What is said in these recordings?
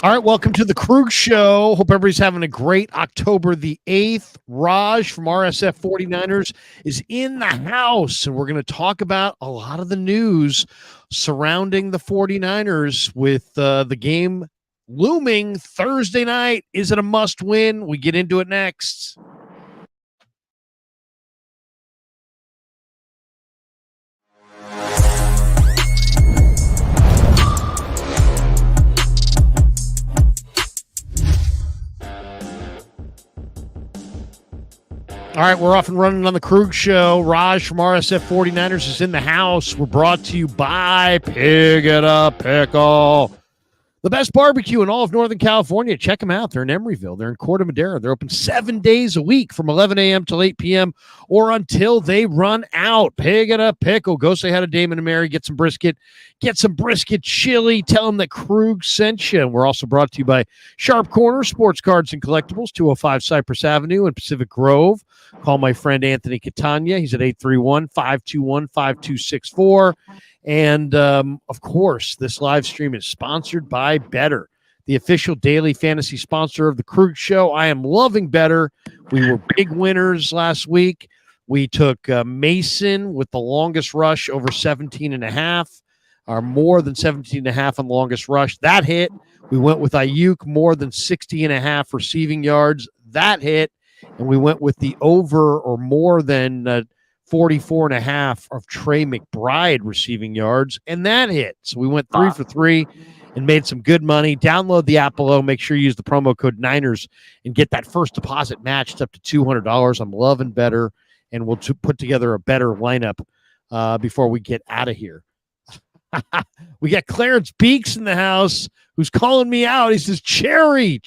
All right, welcome to the Krueger Show. Hope everybody's having a great October the 8th. Raj from RSF 49ers is in the house, and we're going to talk about a lot of the news surrounding the 49ers with the game looming Thursday night. Is it a must win? We get into it next. All right, we're off and running on the Krueger Show. Raj from RSF 49ers is in the house. We're brought to you by Pig It Up Pickle, the best barbecue in all of Northern California. Check them out. They're in Emeryville. They're in Corte Madera. They're open 7 days a week from 11 a.m. till 8 p.m. or until they run out. Pig It Up Pickle. Go say hi to Damon and Mary. Get some brisket. Get some brisket chili. Tell them that Krug sent you. And we're also brought to you by Sharp Corner Sports Cards and Collectibles, 205 Cypress Avenue in Pacific Grove. Call my friend Anthony Catania. He's at 831-521-5264. And, of course, this live stream is sponsored by Betr, the official daily fantasy sponsor of the Krueger Show. I am loving Betr. We were big winners last week. We took Mason with the longest rush over 17.5, or more than 17.5 on the longest rush. That hit. We went with Ayuk, more than 60.5 receiving yards. That hit. And we went with the over or more than 44.5 of Trey McBride receiving yards, and that hit. So we went 3 for 3 and made some good money. Download the app below. Make sure you use the promo code Niners and get that first deposit matched up to $200. I'm loving Betr, and we'll put together a better lineup before we get out of here. We got Clarence Beeks in the house who's calling me out. He says, Cherry.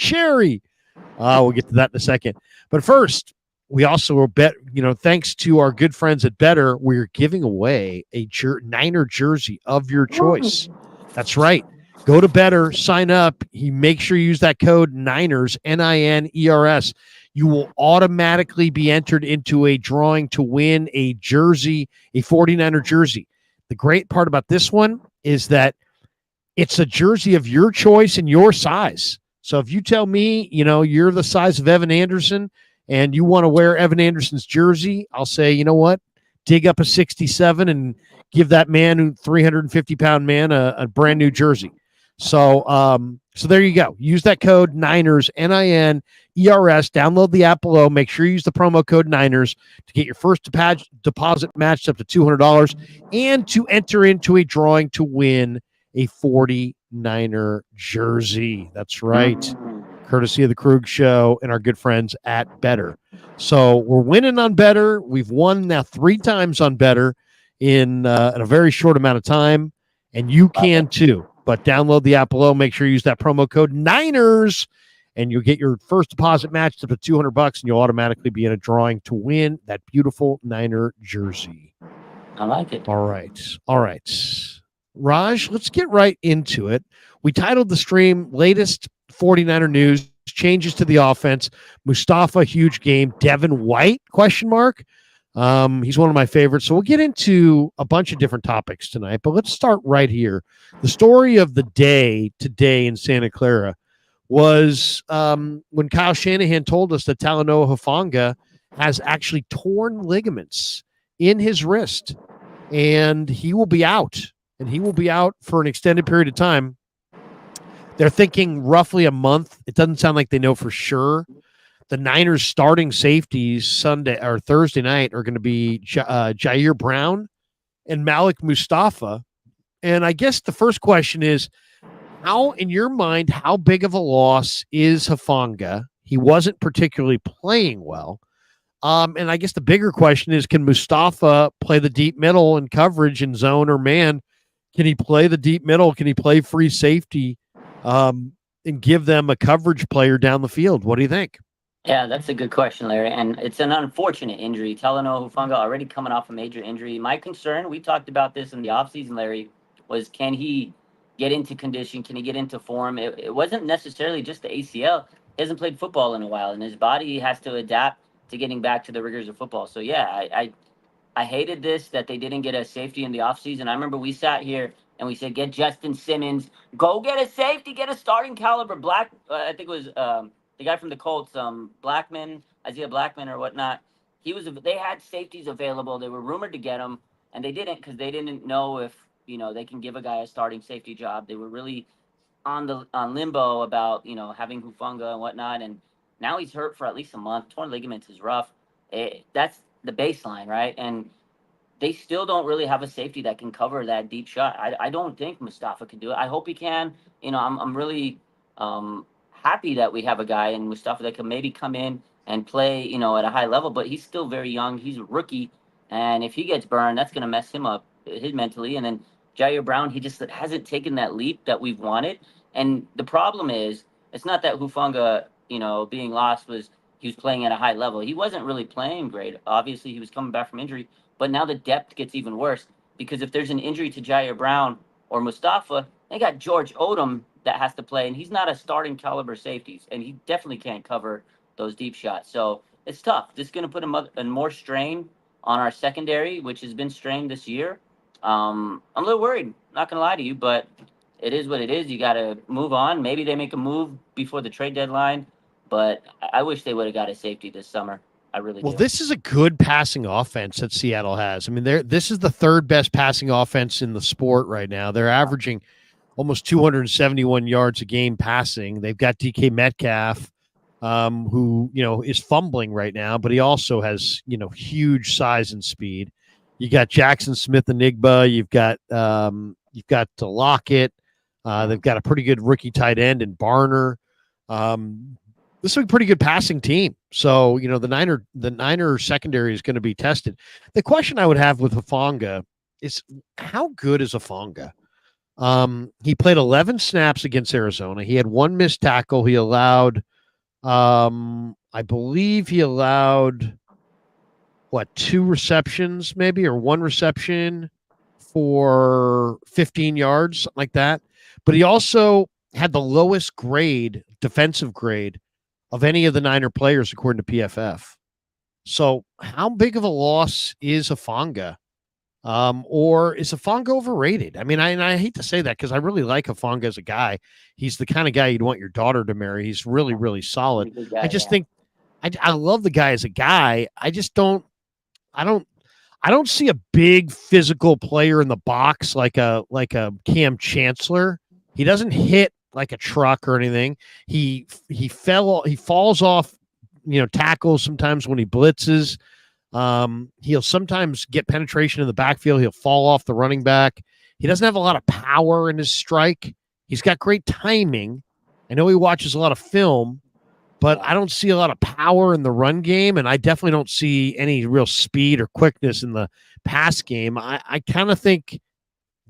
We'll get to that in a second. But first, we also will bet, thanks to our good friends at Betr, we're giving away a Niner jersey of your choice. That's right. Go to Betr, sign up. Make sure you use that code Niners, Niners. You will automatically be entered into a drawing to win a jersey, a 49er jersey. The great part about this one is that it's a jersey of your choice and your size. So if you tell me, you're the size of Evan Anderson and you want to wear Evan Anderson's jersey, I'll say, you know what? Dig up a 67 and give that man, 350-pound man, a brand new jersey. So there you go. Use that code Niners, Niners. Download the app below. Make sure you use the promo code Niners to get your first deposit matched up to $200 and to enter into a drawing to win a 49er jersey. That's right. Courtesy of the Krueger Show and our good friends at Betr. So we're winning on Betr. We've won now 3 times on Betr in a very short amount of time, and you can too. But download the app below. Make sure you use that promo code Niners, and you'll get your first deposit matched up to $200, and you'll automatically be in a drawing to win that beautiful Niner jersey. I like it. All right. Raj, let's get right into it. We titled the stream latest 49er news, changes to the offense. Mustapha, huge game. Devin White, ? He's one of my favorites. So we'll get into a bunch of different topics tonight, but let's start right here. The story of the day today in Santa Clara was when Kyle Shanahan told us that Talanoa Hufanga has actually torn ligaments in his wrist, and he will be out. And he will be out for an extended period of time. They're thinking roughly a month. It doesn't sound like they know for sure. The Niners starting safeties Sunday or Thursday night are going to be Jair Brown and Malik Mustapha. And I guess the first question is, how, in your mind, how big of a loss is Hufanga? He wasn't particularly playing well. And I guess the bigger question is, can Mustapha play the deep middle in coverage in zone or man? Can he play the deep middle? Can he play free safety and give them a coverage player down the field? What do you think? Yeah, that's a good question, Larry. And it's an unfortunate injury. Talanoa Hufanga already coming off a major injury. My concern, we talked about this in the offseason, Larry, was can he get into condition? Can he get into form? It wasn't necessarily just the ACL. He hasn't played football in a while, and his body has to adapt to getting back to the rigors of football. So, yeah, I hated this, that they didn't get a safety in the offseason. I remember we sat here and we said, get Justin Simmons, go get a safety, get a starting caliber I think it was the guy from the Colts, Isaiah Blackman or whatnot. They had safeties available. They were rumored to get him, and they didn't because they didn't know if they can give a guy a starting safety job. They were really on limbo about having Hufanga and whatnot, and now he's hurt for at least a month. Torn ligaments is rough. That's the baseline, right? And they still don't really have a safety that can cover that deep shot. I don't think Mustapha can do it. I hope he can. I'm really happy that we have a guy in Mustapha that can maybe come in and play, at a high level, but he's still very young. He's a rookie. And if he gets burned, that's going to mess him up his mentally. And then Jair Brown, he just hasn't taken that leap that we've wanted. And the problem is, it's not that Hufanga, being lost he was playing at a high level. He wasn't really playing great. Obviously, he was coming back from injury. But now the depth gets even worse because if there's an injury to Jair Brown or Mustapha, they got George Odom that has to play, and he's not a starting caliber safety, and he definitely can't cover those deep shots. So it's tough. This is going to put a more strain on our secondary, which has been strained this year. I'm a little worried, not going to lie to you, but it is what it is. You got to move on. Maybe they make a move before the trade deadline, but I wish they would have got a safety this summer. I really do. This is a good passing offense that Seattle has. I mean, this is the third best passing offense in the sport right now. They're averaging almost 271 yards a game passing. They've got DK Metcalf, who is fumbling right now, but he also has huge size and speed. You got Jackson Smith-Njigba. You've got Lockett. They've got a pretty good rookie tight end in Barner. This is a pretty good passing team. So, the Niner secondary is going to be tested. The question I would have with Hufanga is how good is Hufanga? He played 11 snaps against Arizona. He had one missed tackle. He allowed, I believe he allowed, 2 receptions maybe, or 1 reception for 15 yards, something like that. But he also had the lowest defensive grade of any of the Niner players, according to PFF. So how big of a loss is Hufanga? Or is Hufanga overrated? I mean, I hate to say that because I really like Hufanga as a guy. He's the kind of guy you'd want your daughter to marry. He's really, really solid. I just think I love the guy as a guy. I don't see a big physical player in the box like a Cam Chancellor. He doesn't hit like a truck or anything. He falls off, tackles sometimes when he blitzes. He'll sometimes get penetration in the backfield. He'll fall off the running back. He doesn't have a lot of power in his strike. He's got great timing. I know he watches a lot of film, but I don't see a lot of power in the run game, and I definitely don't see any real speed or quickness in the pass game. I kind of think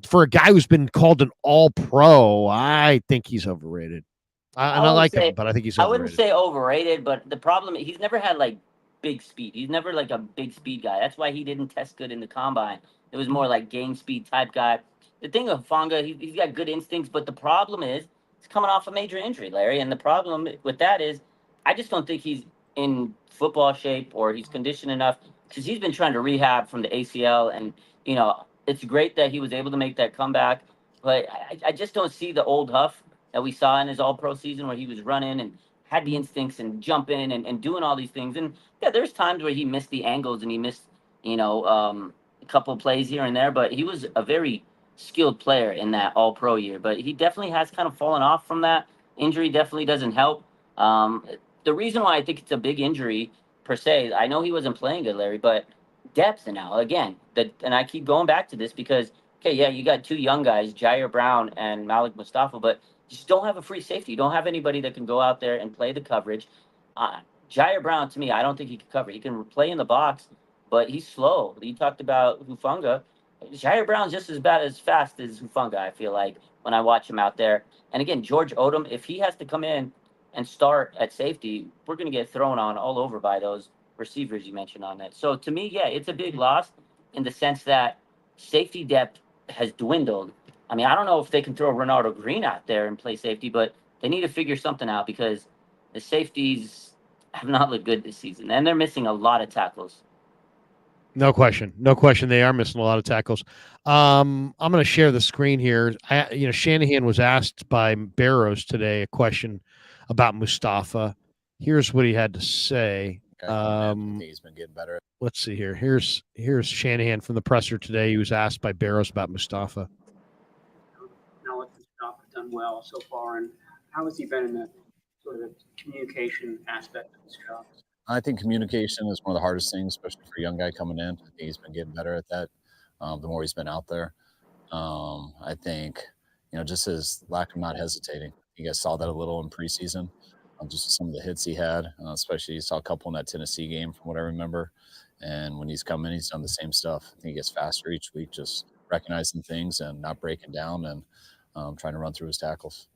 for a guy who's been called an all-pro, I think he's overrated. I like him, but I think he's overrated. I wouldn't say overrated, but the problem is he's never had, big speed. He's never, a big speed guy. That's why he didn't test good in the combine. It was more like game speed type guy. The thing with Hufanga, he's got good instincts, but the problem is he's coming off a major injury, Larry, and the problem with that is I just don't think he's in football shape or he's conditioned enough because he's been trying to rehab from the ACL, and, it's great that he was able to make that comeback, but I just don't see the old Huff that we saw in his all-pro season where he was running and had the instincts and jumping and doing all these things. And, yeah, there's times where he missed the angles and he missed, a couple of plays here and there, but he was a very skilled player in that all-pro year. But he definitely has kind of fallen off from that. Injury definitely doesn't help. The reason why I think it's a big injury, per se, I know he wasn't playing good, Larry, but depth now, again, and I keep going back to this because, okay, yeah, you got 2 young guys, Jair Brown and Malik Mustapha, but you just don't have a free safety. You don't have anybody that can go out there and play the coverage. Jair Brown, to me, I don't think he can cover. He can play in the box, but he's slow. You talked about Hufanga. Jair Brown's just as fast as Hufanga, I feel like, when I watch him out there. And again, George Odom, if he has to come in and start at safety, we're going to get thrown on all over by those receivers you mentioned on that. So to me, yeah, it's a big loss in the sense that safety depth has dwindled. I mean, I don't know if they can throw Ronaldo Green out there and play safety, but they need to figure something out because the safeties have not looked good this season, and they're missing a lot of tackles. No question. No question. They are missing a lot of tackles. I'm going to share the screen here. Shanahan was asked by Barrows today a question about Mustapha. Here's what he had to say. I think he's been getting better. Let's see here. Here's Shanahan from the presser today. He was asked by Barrows about Mustapha. Now what Mustapha's done well so far, and how has he been in the sort of communication aspect of his job? I think communication is one of the hardest things, especially for a young guy coming in. I think he's been getting better at that the more he's been out there. I think, just his lack of not hesitating. You guys saw that a little in preseason, just some of the hits he had, especially you saw a couple in that Tennessee game from what I remember. And when he's come in, he's done the same stuff. I think he gets faster each week, just recognizing things and not breaking down and trying to run through his tackles.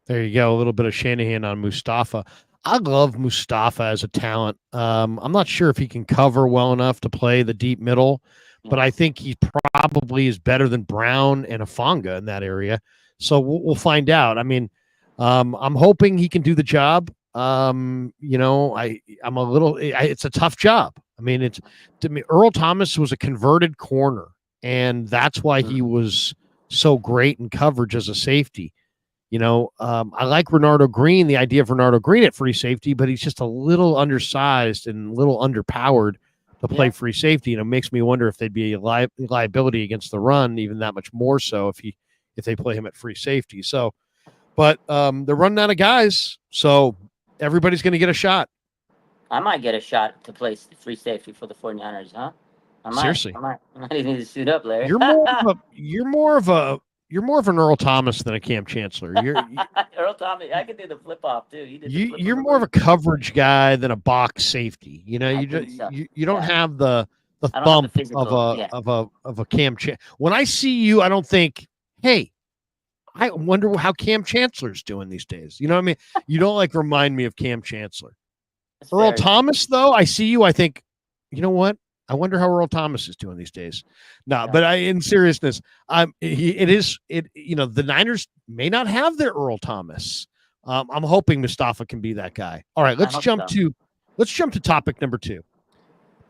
There you go. A little bit of Shanahan on Mustapha. I love Mustapha as a talent. I'm not sure if he can cover well enough to play the deep middle, but I think he probably is better than Brown and Hufanga in that area. So we'll find out. I mean, I'm hoping he can do the job. I'm a little. It's a tough job. I mean, Earl Thomas was a converted corner, and that's why he was so great in coverage as a safety. I like Renardo Green, the idea of Renardo Green at free safety, but he's just a little undersized and a little underpowered to play free safety. And it makes me wonder if they'd be a liability against the run, even that much more so if they play him at free safety. So, but they're running out of guys, so everybody's going to get a shot. I might get a shot to play free safety for the 49ers, huh? Seriously. I might even need to suit up, Larry. You're more of an Earl Thomas than a Cam Chancellor. Earl Thomas, I could do the flip off too. You're more of a coverage guy than a box safety. You don't have the thump of a Cam. When I see you, I don't think, hey, I wonder how Cam Chancellor's doing these days. You know what I mean? You don't remind me of Cam Chancellor. That's Earl fair. Thomas, though, I see you, I think, you know what? I wonder how Earl Thomas is doing these days. No, but in seriousness, the Niners may not have their Earl Thomas. I'm hoping Mustapha can be that guy. All right, let's jump to topic number 2.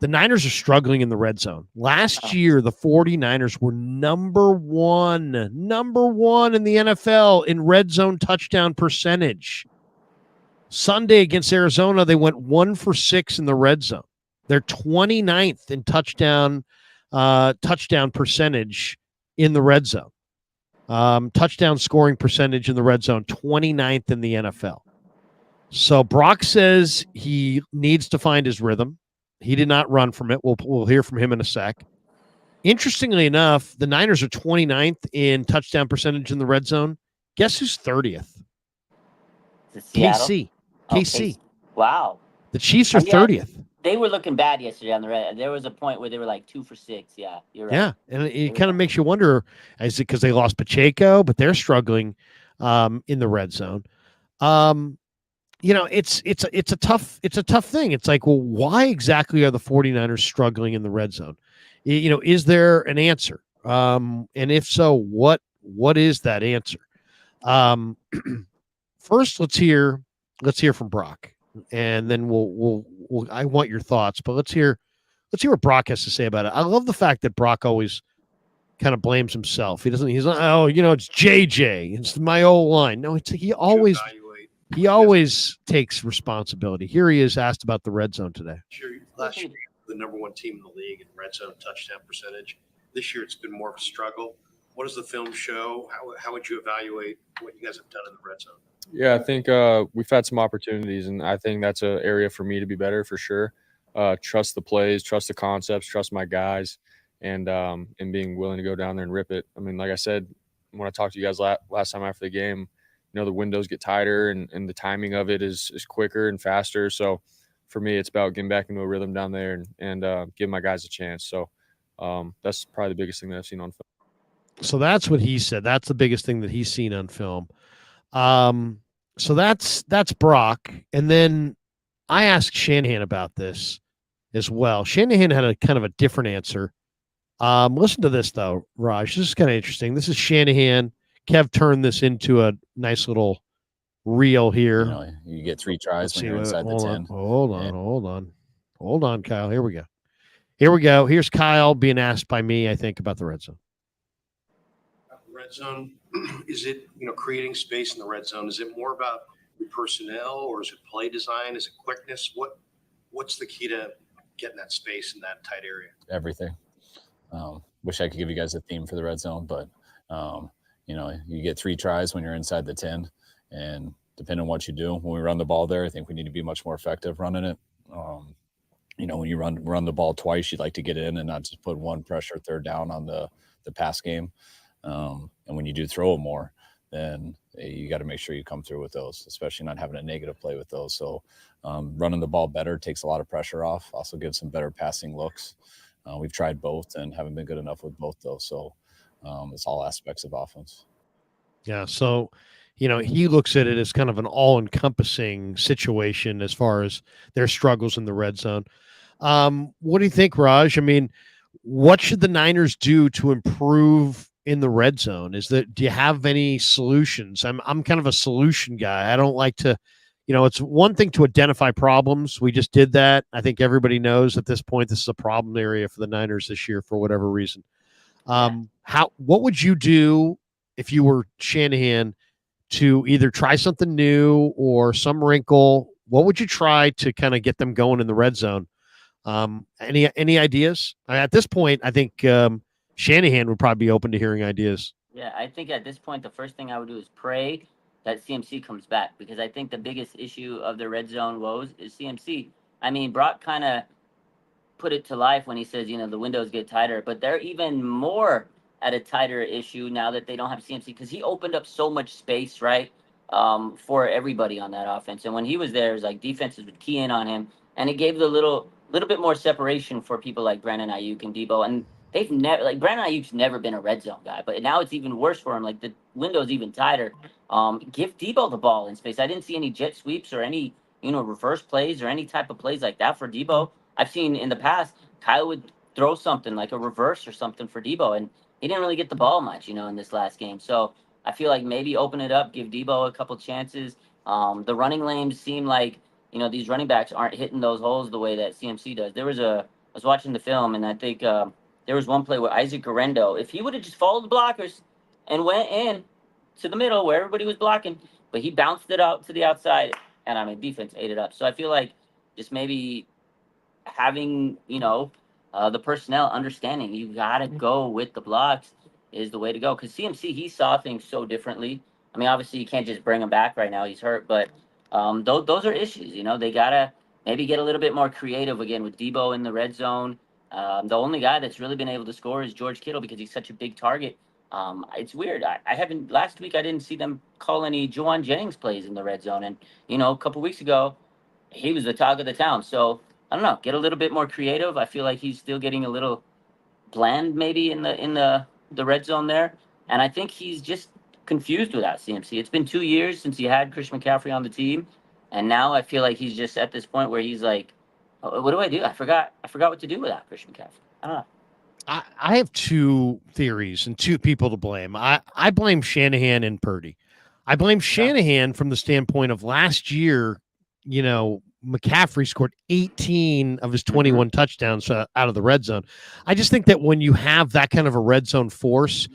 The Niners are struggling in the red zone. Last year, the 49ers were number one in the NFL in red zone touchdown percentage. Sunday against Arizona, they went 1 for 6 in the red zone. They're 29th in touchdown percentage in the red zone. Touchdown scoring percentage in the red zone, 29th in the NFL. So Brock says he needs to find his rhythm. He did not run from it. We'll hear from him in a sec. Interestingly enough, the Niners are 29th in touchdown percentage in the red zone. Guess who's 30th? KC. KC. Wow. The Chiefs are 30th. They were looking bad yesterday on the red. There was a point where they were 2 for 6. Yeah, you're right. Yeah, and it kind of makes you wonder, is it because they lost Pacheco, but they're struggling in the red zone? It's a tough thing. It's like, well, why exactly are the 49ers struggling in the red zone? Is there an answer? And if so, what is that answer? First, let's hear from Brock, and then we'll I want your thoughts, but let's hear what Brock has to say about it. I love the fact that Brock always kind of blames himself. He's not, it's JJ, it's my old line. No, he always takes responsibility. Here he is asked about the red zone today. Sure, last year the number 1 team in the league in red zone touchdown percentage. This year it's been more of a struggle. What does the film show? How would you evaluate what you guys have done in the red zone? Yeah, I think we've had some opportunities, and I think that's an area for me to be better for sure. Trust the plays, trust the concepts, trust my guys, and being willing to go down there and rip it. I mean, like I said, when I talked to you guys last time after the game, the windows get tighter and the timing of it is quicker and faster. So for me, it's about getting back into a rhythm down there and give my guys a chance. So that's probably the biggest thing that I've seen on film. So that's what he said. That's the biggest thing that he's seen on film. So that's Brock. And then I asked Shanahan about this as well. Shanahan had a kind of a different answer. Listen to this though, Raj. This is kind of interesting. This is Shanahan. Kev turned this into a nice little reel here. You get 3 tries when you're inside the 10. Hold on, Kyle. Here we go. Here we go. Here's Kyle being asked by me, I think, about the red zone. Red zone, is it, creating space in the red zone? Is it more about your personnel, or is it play design? Is it quickness? What's the key to getting that space in that tight area? Everything. Wish I could give you guys a theme for the red zone, but you get 3 tries when you're inside the 10, and depending on what you do, when we run the ball there, I think we need to be much more effective running it. When you run the ball twice, you'd like to get in and not just put one pressure third down on the pass game. And when you do throw it more, then you got to make sure you come through with those, especially not having a negative play with those. So running the ball better takes a lot of pressure off, also gives some better passing looks. We've tried both and haven't been good enough with both those. So it's all aspects of offense. Yeah. So, he looks at it as kind of an all-encompassing situation as far as their struggles in the red zone. What do you think, Raj? I mean, what should the Niners do to improve in the red zone? Do you have any solutions? I'm kind of a solution guy. I don't like to, it's one thing to identify problems. We just did that. I think everybody knows at this point, this is a problem area for the Niners this year for whatever reason. What would you do if you were Shanahan to either try something new or some wrinkle? What would you try to kind of get them going in the red zone? Any ideas? At this point, I think Shanahan would probably be open to hearing ideas. Yeah, I think at this point, the first thing I would do is pray that CMC comes back, because I think the biggest issue of the red zone woes is CMC. I mean, Brock kind of put it to life when he says, the windows get tighter, but they're even more at a tighter issue now that they don't have CMC, because he opened up so much space, right, for everybody on that offense. And when he was there, it was like defenses would key in on him, and it gave the little bit more separation for people like Brandon Ayuk and Debo. And they've never, like, Brandon Ayuk's never been a red zone guy, but now it's even worse for him. Like, the window's even tighter. Give Debo the ball in space. I didn't see any jet sweeps or any, reverse plays or any type of plays like that for Debo. I've seen in the past, Kyle would throw something like a reverse or something for Debo, and he didn't really get the ball much, in this last game. So I feel like maybe open it up, give Debo a couple chances. The running lanes seem like, these running backs aren't hitting those holes the way that CMC does. I was watching the film, and I think there was one play where Isaac Garendo, if he would have just followed the blockers and went in to the middle where everybody was blocking, but he bounced it out to the outside, and defense ate it up. So I feel like just maybe having, the personnel understanding you got to go with the blocks is the way to go. Because CMC, he saw things so differently. I mean, obviously, you can't just bring him back right now. He's hurt. But those are issues. They got to maybe get a little bit more creative again with Debo in the red zone. The only guy that's really been able to score is George Kittle, because he's such a big target. It's weird. I haven't, last week, I didn't see them call any Juwan Jennings plays in the red zone. And, a couple weeks ago, he was the talk of the town. So, I don't know, get a little bit more creative. I feel like he's still getting a little bland maybe in the red zone there. And I think he's just confused without CMC. It's been 2 years since he had Christian McCaffrey on the team. And now I feel like he's just at this point where he's like, oh, what do I do? I forgot what to do without Christian McCaffrey. I don't know. I have 2 theories and 2 people to blame. I blame Shanahan and Purdy. I blame Shanahan from the standpoint of last year, McCaffrey scored 18 of his 21 touchdowns out of the red zone. I just think that when you have that kind of a red zone force,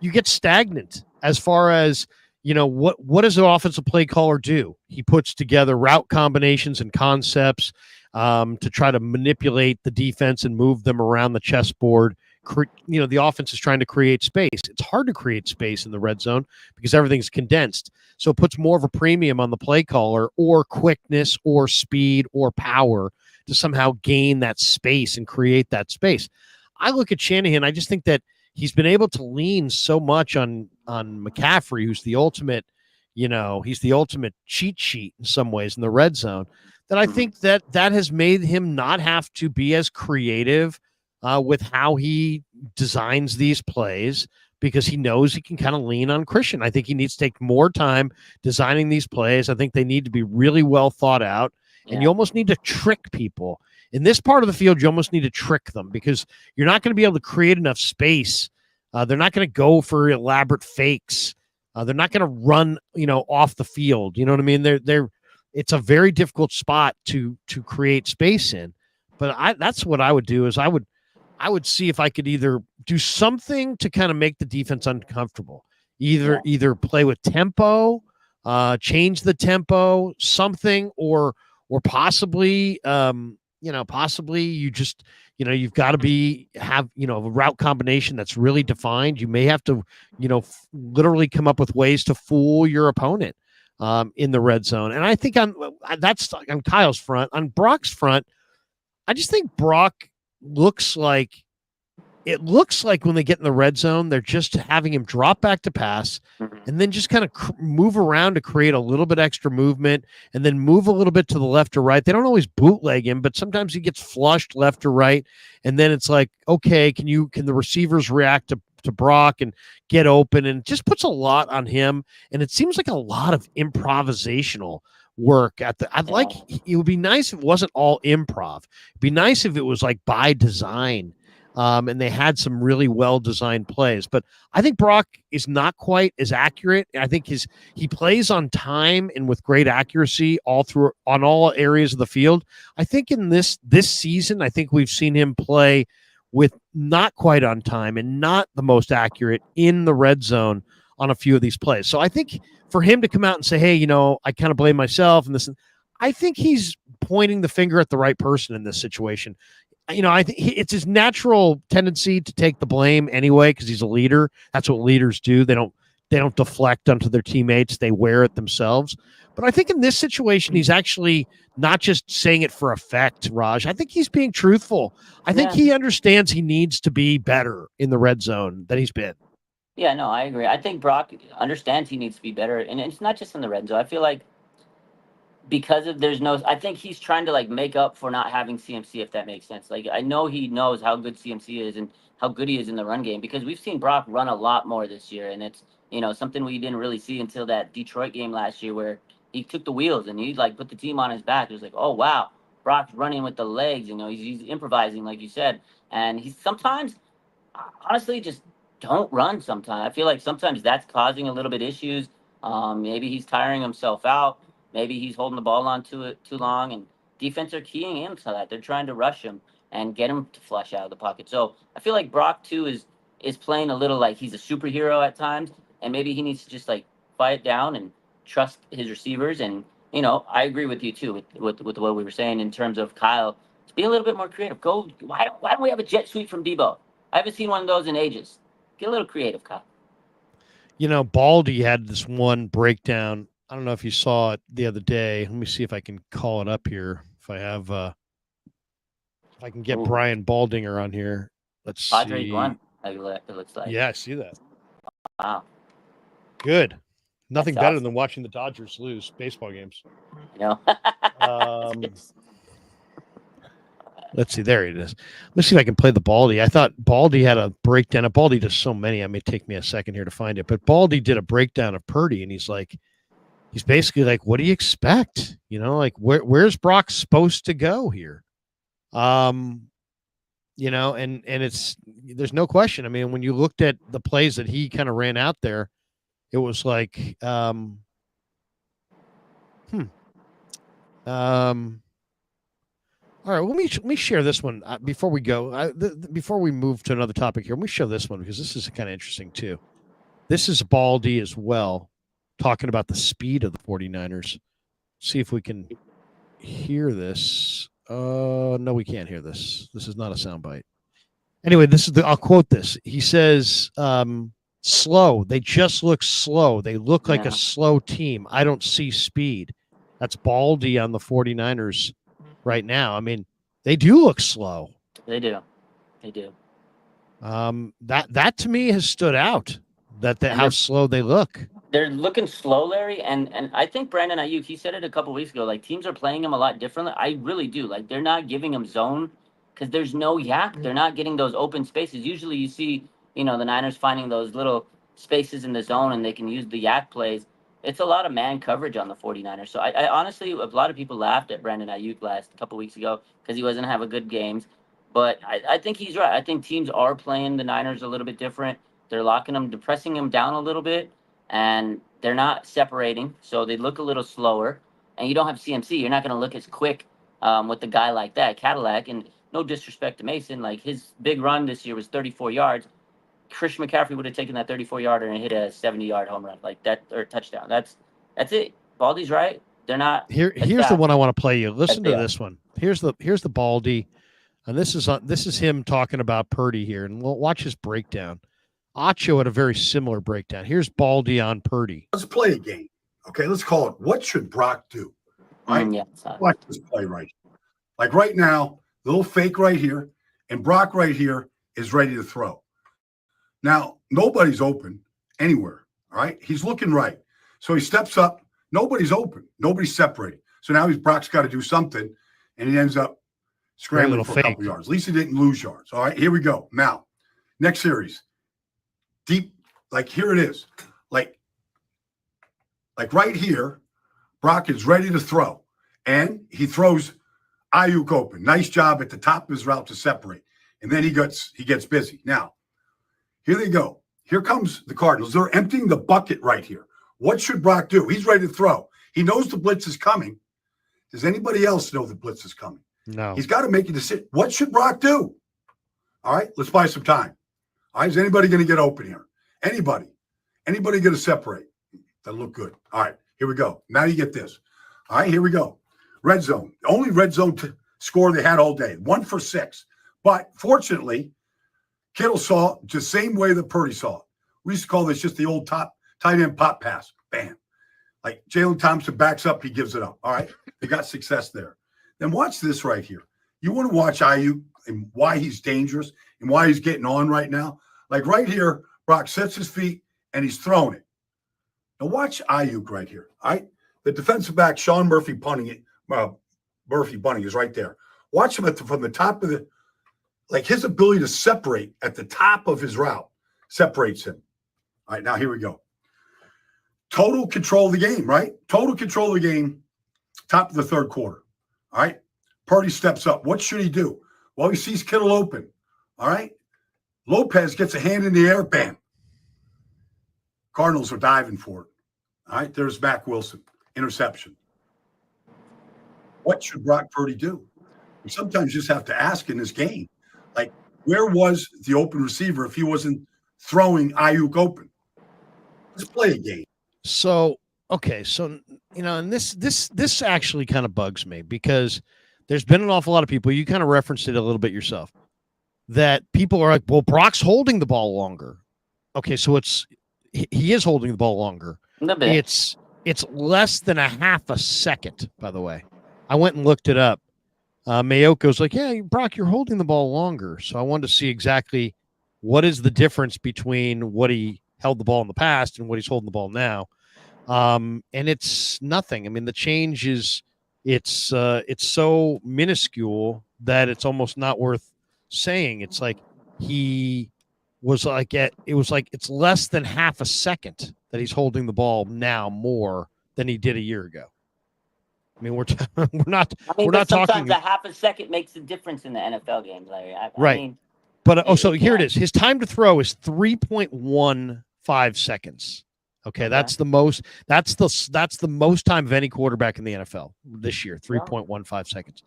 you get stagnant as far as, what does an offensive play caller do? He puts together route combinations and concepts to try to manipulate the defense and move them around the chessboard. The offense is trying to create space. It's hard to create space in the red zone because everything's condensed. So it puts more of a premium on the play caller or quickness or speed or power to somehow gain that space and create that space. I look at Shanahan. I just think that he's been able to lean so much on McCaffrey, who's the ultimate, he's the ultimate cheat sheet in some ways in the red zone, that I think that has made him not have to be as creative with how he designs these plays, because he knows he can kind of lean on Christian. I think he needs to take more time designing these plays. I think they need to be really well thought out, and you almost need to trick people. In this part of the field, you almost need to trick them, because you're not going to be able to create enough space. They're not going to go for elaborate fakes. They're not going to run, off the field. You know what I mean? It's a very difficult spot to create space in. But that's what I would do is I would I would see if I could either do something to kind of make the defense uncomfortable. Either play with tempo, change the tempo, something, or possibly possibly you just you've got to have a route combination that's really defined. You may have to literally come up with ways to fool your opponent in the red zone. And I think that's on Kyle's front. On Brock's front, I just think Brock looks like when they get in the red zone, they're just having him drop back to pass and then just kind of move around to create a little bit extra movement and then move a little bit to the left or right. They don't always bootleg him, but sometimes he gets flushed left or right. And then it's like, okay, can the receivers react to Brock and get open? And it just puts a lot on him. And it seems like a lot of improvisational work it would be nice if it wasn't all improv. It'd be nice if it was like by design. And they had some really well-designed plays. But I think Brock is not quite as accurate. I think he plays on time and with great accuracy on all areas of the field. I think in this season, I think we've seen him play with not quite on time and not the most accurate in the red zone on a few of these plays. So I think for him to come out and say, hey, I kind of blame myself and this, I think he's pointing the finger at the right person in this situation. I think it's his natural tendency to take the blame anyway because he's a leader. That's what leaders do. They don't deflect onto their teammates. They wear it themselves. But I think in this situation, he's actually not just saying it for effect, Raj. I think he's being truthful. I think he understands he needs to be better in the red zone than he's been. Yeah, no, I agree. I think Brock understands he needs to be better. And it's not just in the red zone. I feel like because I think he's trying to make up for not having CMC, if that makes sense. I know he knows how good CMC is and how good he is in the run game because we've seen Brock run a lot more this year. And it's, something we didn't really see until that Detroit game last year where he took the wheels and he put the team on his back. It was like, oh, wow, Brock's running with the legs. He's improvising, like you said. And he's sometimes, honestly, just don't run sometimes. I feel like sometimes that's causing a little bit issues. Maybe he's tiring himself out. Maybe he's holding the ball on to it too long, and defense are keying into that. They're trying to rush him and get him to flush out of the pocket. So I feel like Brock too is playing a little like he's a superhero at times, and maybe he needs to just quiet down and trust his receivers. And I agree with you too with what we were saying in terms of Kyle. Just be a little bit more creative. Why don't we have a jet sweep from Debo? I haven't seen one of those in ages. Get a little creative, Kyle. Baldy had this one breakdown. I don't know if you saw it the other day. Let me see if I can call it up here. If I have, if I can get Brian Baldinger on here. Let's Padres see. won. It looks like. Yeah, I see that. Wow. Good. Nothing That's better awesome. than watching the Dodgers lose baseball games. Let's see. There it is. Let's see if I can play the Baldy. I thought Baldy had a breakdown. Baldy does so many. It may take me a second here to find it. But Baldy did a breakdown of Purdy, and he's basically like, what do you expect? Where's Brock supposed to go here? And it's, there's no question. I mean, when you looked at the plays that he kind of ran out there, it was like, all right, let me share this one before we go. Before we move to another topic here, let me show this one because this is kind of interesting too. This is Baldy as well, talking about the speed of the 49ers. See if we can hear this. No, we can't hear this. This is not a soundbite. Anyway, I'll quote this. He says, slow. They just look slow. They look like a slow team. I don't see speed. That's Baldy on the 49ers right now. I mean, they do look slow. They do. That to me has stood out. How slow they look. They're looking slow, Larry, and I think Brandon Ayuk, he said it a couple weeks ago, teams are playing him a lot differently. I really do. They're not giving him zone because there's no yak. They're not getting those open spaces. Usually you see, the Niners finding those little spaces in the zone and they can use the yak plays. It's a lot of man coverage on the 49ers. So I honestly, a lot of people laughed at Brandon Ayuk last couple weeks ago because he wasn't having good games. But I think he's right. I think teams are playing the Niners a little bit different. They're locking them, depressing them down a little bit, and they're not separating. So they look a little slower. And you don't have CMC. You're not going to look as quick with a guy like that, Cadillac. And no disrespect to Mason, like his big run this year was 34 yards. Christian McCaffrey would have taken that 34-yarder and hit a 70-yard home run like that, or touchdown. That's it. Baldy's right. They're not. Here's the one I want to play you. Listen to they are. this one. Here's the Baldy, and this is him talking about Purdy here, and we'll watch his breakdown. Acho had a very similar breakdown. Here's Baldy on Purdy. Let's play a game. Okay, let's call it, what should Brock do? Right? Yeah, Watch this play right here. Like right now, little fake right here, and Brock right here is ready to throw. Now, nobody's open anywhere, all right? He's looking right. So he steps up. Nobody's open. Nobody's separating. So now Brock's got to do something, and he ends up scrambling for a couple yards. At least he didn't lose yards. All right, here we go. Now, next series. Deep, like here it is. Like right here, Brock is ready to throw. And he throws Ayuk open. Nice job at the top of his route to separate. And then he gets busy. Now, here they go. Here comes the Cardinals. They're emptying the bucket right here. What should Brock do? He's ready to throw. He knows the blitz is coming. Does anybody else know the blitz is coming? No. He's got to make a decision. What should Brock do? All right, let's buy some time. All right, is anybody going to get open here? Anybody? Anybody going to separate? That'll look good. All right, here we go. Now you get this. All right, here we go. Red zone. The only red zone score they had all day. 1 for 6. But fortunately, Kittle saw it the same way that Purdy saw it. We used to call this just the old tight end pop pass. Bam. Like Jalen Thompson backs up, he gives it up. All right, they got success there. Then watch this right here. You want to watch Ayuk and why he's dangerous and why he's getting on right now. Like right here, Brock sets his feet and he's throwing it. Now watch Ayuk right here. All right, the defensive back, Sean Murphy punting it. Murphy bunting is right there. Watch him from the top of the, like his ability to separate at the top of his route separates him. All right, now here we go. Total control of the game, right? Total control of the game, top of the third quarter. All right, Purdy steps up. What should he do? Well, he sees Kittle open. All right, Lopez gets a hand in the air, bam. Cardinals are diving for it. All right, there's Mac Wilson, interception. What should Brock Purdy do? You sometimes just have to ask in this game, like, where was the open receiver if he wasn't throwing Ayuk open? Let's play a game. So, okay, so and this actually kind of bugs me because there's been an awful lot of people. You kind of referenced it a little bit yourself. That people are like, well, Brock's holding the ball longer. Okay, so he is holding the ball longer. It's less than a half a second, by the way. I went and looked it up. Mayoko's like, yeah, Brock, you're holding the ball longer. So I wanted to see exactly what is the difference between what he held the ball in the past and what he's holding the ball now. And it's nothing. I mean, the change is it's so minuscule that it's almost not worth saying. It's like he was like it's less than half a second that he's holding the ball now more than he did a year ago. I mean, we're not sometimes talking. a half a second makes a difference in the NFL games, Larry. Right. I mean, but so here it is. His time to throw is 3.15 seconds. Okay, that's the most. That's the most time of any quarterback in the NFL this year. 3.15 seconds.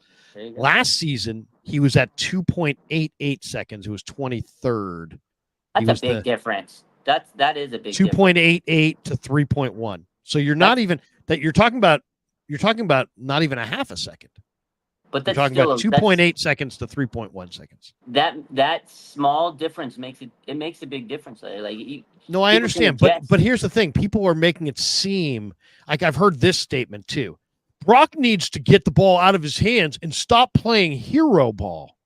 Last season, he was at 2.88 seconds. It was 23rd. That's a big difference. That is a big 2.88 to 3.1. So you're not even that. You're talking about not even a half a second. But that's talking about 2.8 seconds to 3.1 seconds. That small difference makes a big difference. Like no, I understand, but here's the thing: people are making it seem like I've heard this statement too. Brock needs to get the ball out of his hands and stop playing hero ball.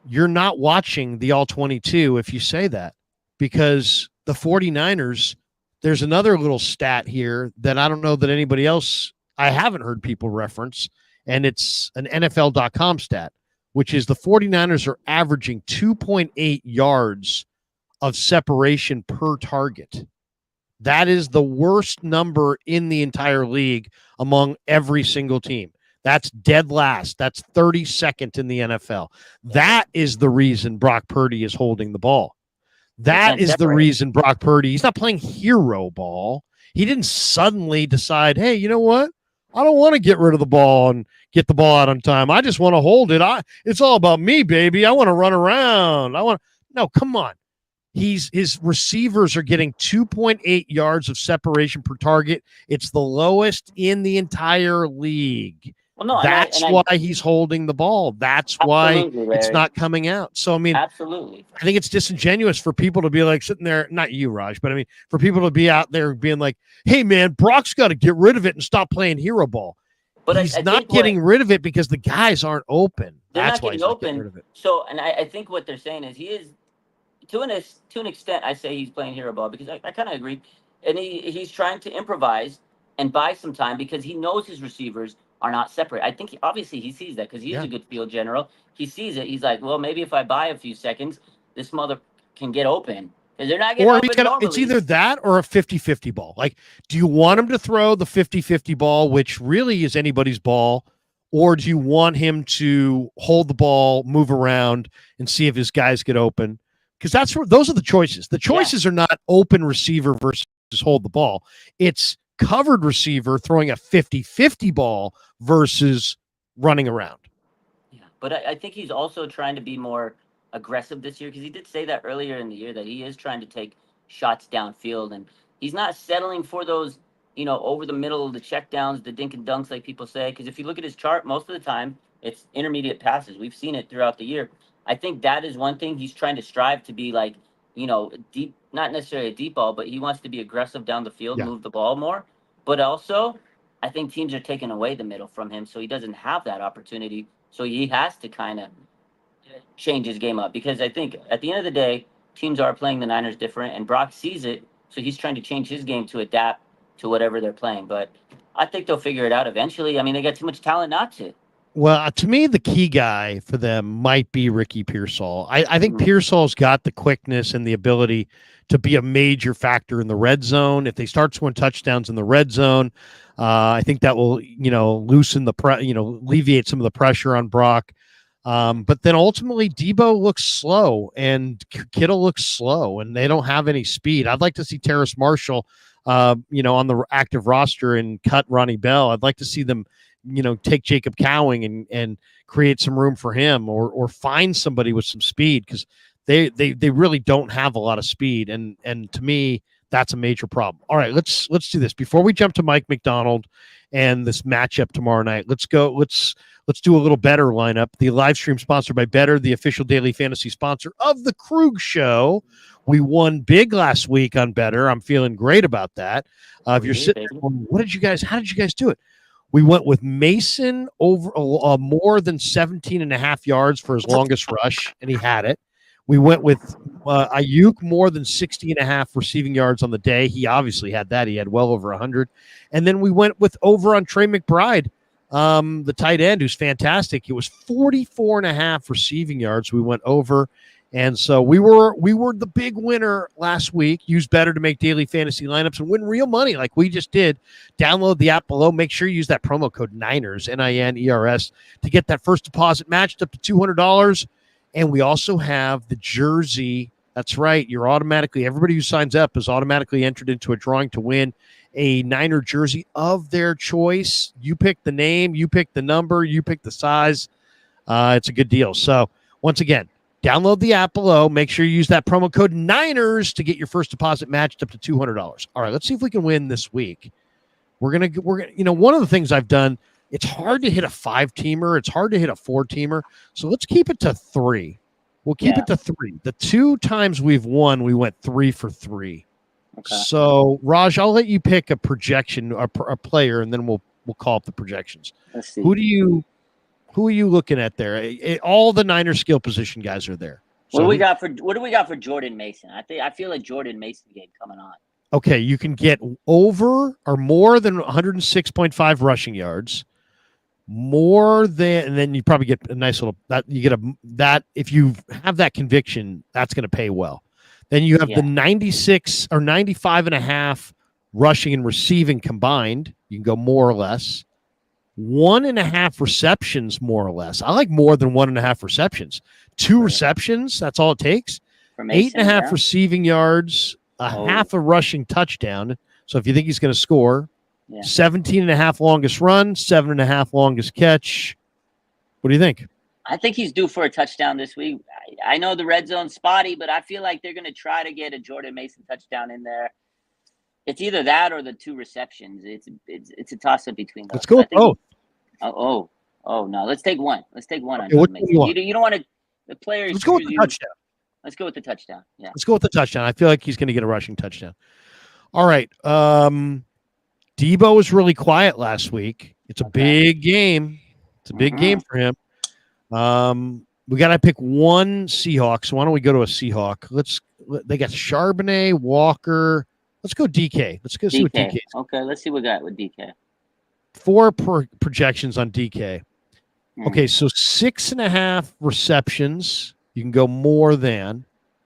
You're not watching the all 22 if you say that, because the 49ers. There's another little stat here that I don't know that anybody else. I haven't heard people reference. And it's an NFL.com stat, which is the 49ers are averaging 2.8 yards of separation per target. That is the worst number in the entire league among every single team. That's dead last. That's 32nd in the NFL. That is the reason Brock Purdy is holding the ball. That is the reason Brock Purdy, he's not playing hero ball. He didn't suddenly decide, hey, you know what? I don't want to get rid of the ball and get the ball out on time. I just want to hold it. It's all about me, baby. I want to run around. No, come on. His receivers are getting 2.8 yards of separation per target. It's the lowest in the entire league. Well, no, That's why he's holding the ball. That's why it's not coming out. So, I mean, absolutely. I think it's disingenuous for people to be like sitting there, not you, Raj, but I mean, for people to be out there being like, hey, man, Brock's got to get rid of it and stop playing hero ball. But he's not getting rid of it because the guys aren't open. That's why he's not getting rid of it. So, and I think what they're saying is he is, to an extent, I say he's playing hero ball because I kind of agree. And he's trying to improvise and buy some time because he knows his receivers are not separate. I think obviously he sees that because he's a good field general. He sees it. He's like, well, maybe if I buy a few seconds, this mother can get open. Because they're not getting open normally. It's either that or a 50-50 ball. Like, do you want him to throw the 50-50 ball, which really is anybody's ball, or do you want him to hold the ball, move around, and see if his guys get open? Because those are the choices. The choices are not open receiver versus hold the ball. It's covered receiver throwing a 50-50 ball versus running around. Yeah, but I think he's also trying to be more aggressive this year because he did say that earlier in the year that he is trying to take shots downfield and he's not settling for those, over the middle of the check downs, the dink and dunks like people say. Because if you look at his chart, most of the time it's intermediate passes. We've seen it throughout the year. I think that is one thing he's trying to strive to be like, deep, not necessarily a deep ball, but he wants to be aggressive down the field, move the ball more. But also, I think teams are taking away the middle from him, so he doesn't have that opportunity. So he has to kind of change his game up because I think at the end of the day, teams are playing the Niners different, and Brock sees it, so he's trying to change his game to adapt to whatever they're playing. But I think they'll figure it out eventually. I mean, they got too much talent not to. Well, to me, the key guy for them might be Ricky Pearsall. I think Pearsall's got the quickness and the ability to be a major factor in the red zone. If they start scoring touchdowns in the red zone, I think that will, loosen alleviate some of the pressure on Brock. But then ultimately, Debo looks slow and Kittle looks slow, and they don't have any speed. I'd like to see Terrace Marshall, on the active roster and cut Ronnie Bell. I'd like to see them take Jacob Cowing and create some room for him or find somebody with some speed because they really don't have a lot of speed. And to me, that's a major problem. All right, let's do this. Before we jump to Mike McDonald and this matchup tomorrow night, let's do a little Betr lineup. The live stream sponsored by Betr, the official daily fantasy sponsor of the Krueger Show. We won big last week on Betr. I'm feeling great about that. If you're sitting there going, how did you guys do it? We went with Mason over more than 17.5 yards for his longest rush, and he had it. We went with Ayuk more than 60.5 receiving yards on the day. He obviously had that. He had well over 100. And then we went with over on Trey McBride, the tight end, who's fantastic. It was 44.5 receiving yards. We went over. And so we were the big winner last week. Use Betr to make daily fantasy lineups and win real money like we just did. Download the app below. Make sure you use that promo code Niners, NINERS, to get that first deposit matched up to $200. And we also have the jersey. That's right. Everybody who signs up is automatically entered into a drawing to win a Niner jersey of their choice. You pick the name, you pick the number, you pick the size. It's a good deal. So once again, download the app below. Make sure you use that promo code Niners to get your first deposit matched up to $200. All right, let's see if we can win this week. We're gonna. One of the things I've done. It's hard to hit a 5-teamer. It's hard to hit a 4-teamer. So let's keep it to 3. We'll keep it to 3. The 2 times we've won, we went 3 for 3. Okay. So Raj, I'll let you pick a projection, a player, and then we'll call up the projections. Let's see. Who are you looking at there? All the Niners skill position guys are there. So what do we got for Jordan Mason? I feel like Jordan Mason game coming on. Okay, you can get over or more than 106.5 rushing yards. And then you probably get a nice little that if you have that conviction, that's going to pay well. Then you have the 96 or 95.5 rushing and receiving combined. You can go more or less. 1.5 receptions, more or less. I like more than 1.5 receptions. 2 receptions, that's all it takes. 8.5 receiving yards, half a rushing touchdown. So if you think he's going to score, Yeah. 17.5 longest run, 7.5 longest catch. What do you think? I think he's due for a touchdown this week. I know the red zone's spotty, but I feel like they're going to try to get a Jordan Mason touchdown in there. It's either that or the 2 receptions. It's a toss-up between those. Let's go with both. Oh, no. Let's take one. Let's take one on Okay, what Jordan do Mason. you want? You don't want to – the players Let's go with the touchdown. Let's go with the touchdown. Yeah. Let's go with the touchdown. I feel like he's going to get a rushing touchdown. All right. Debo was really quiet last week. It's a big game. It's a big game for him. We got to pick one Seahawk. So why don't we go to a Seahawk? They got Charbonnet, Walker. Let's go DK. Let's go see what DK is. Okay, let's see what we got with DK. 4 projections on DK. Okay, so 6.5 receptions. You can go more than.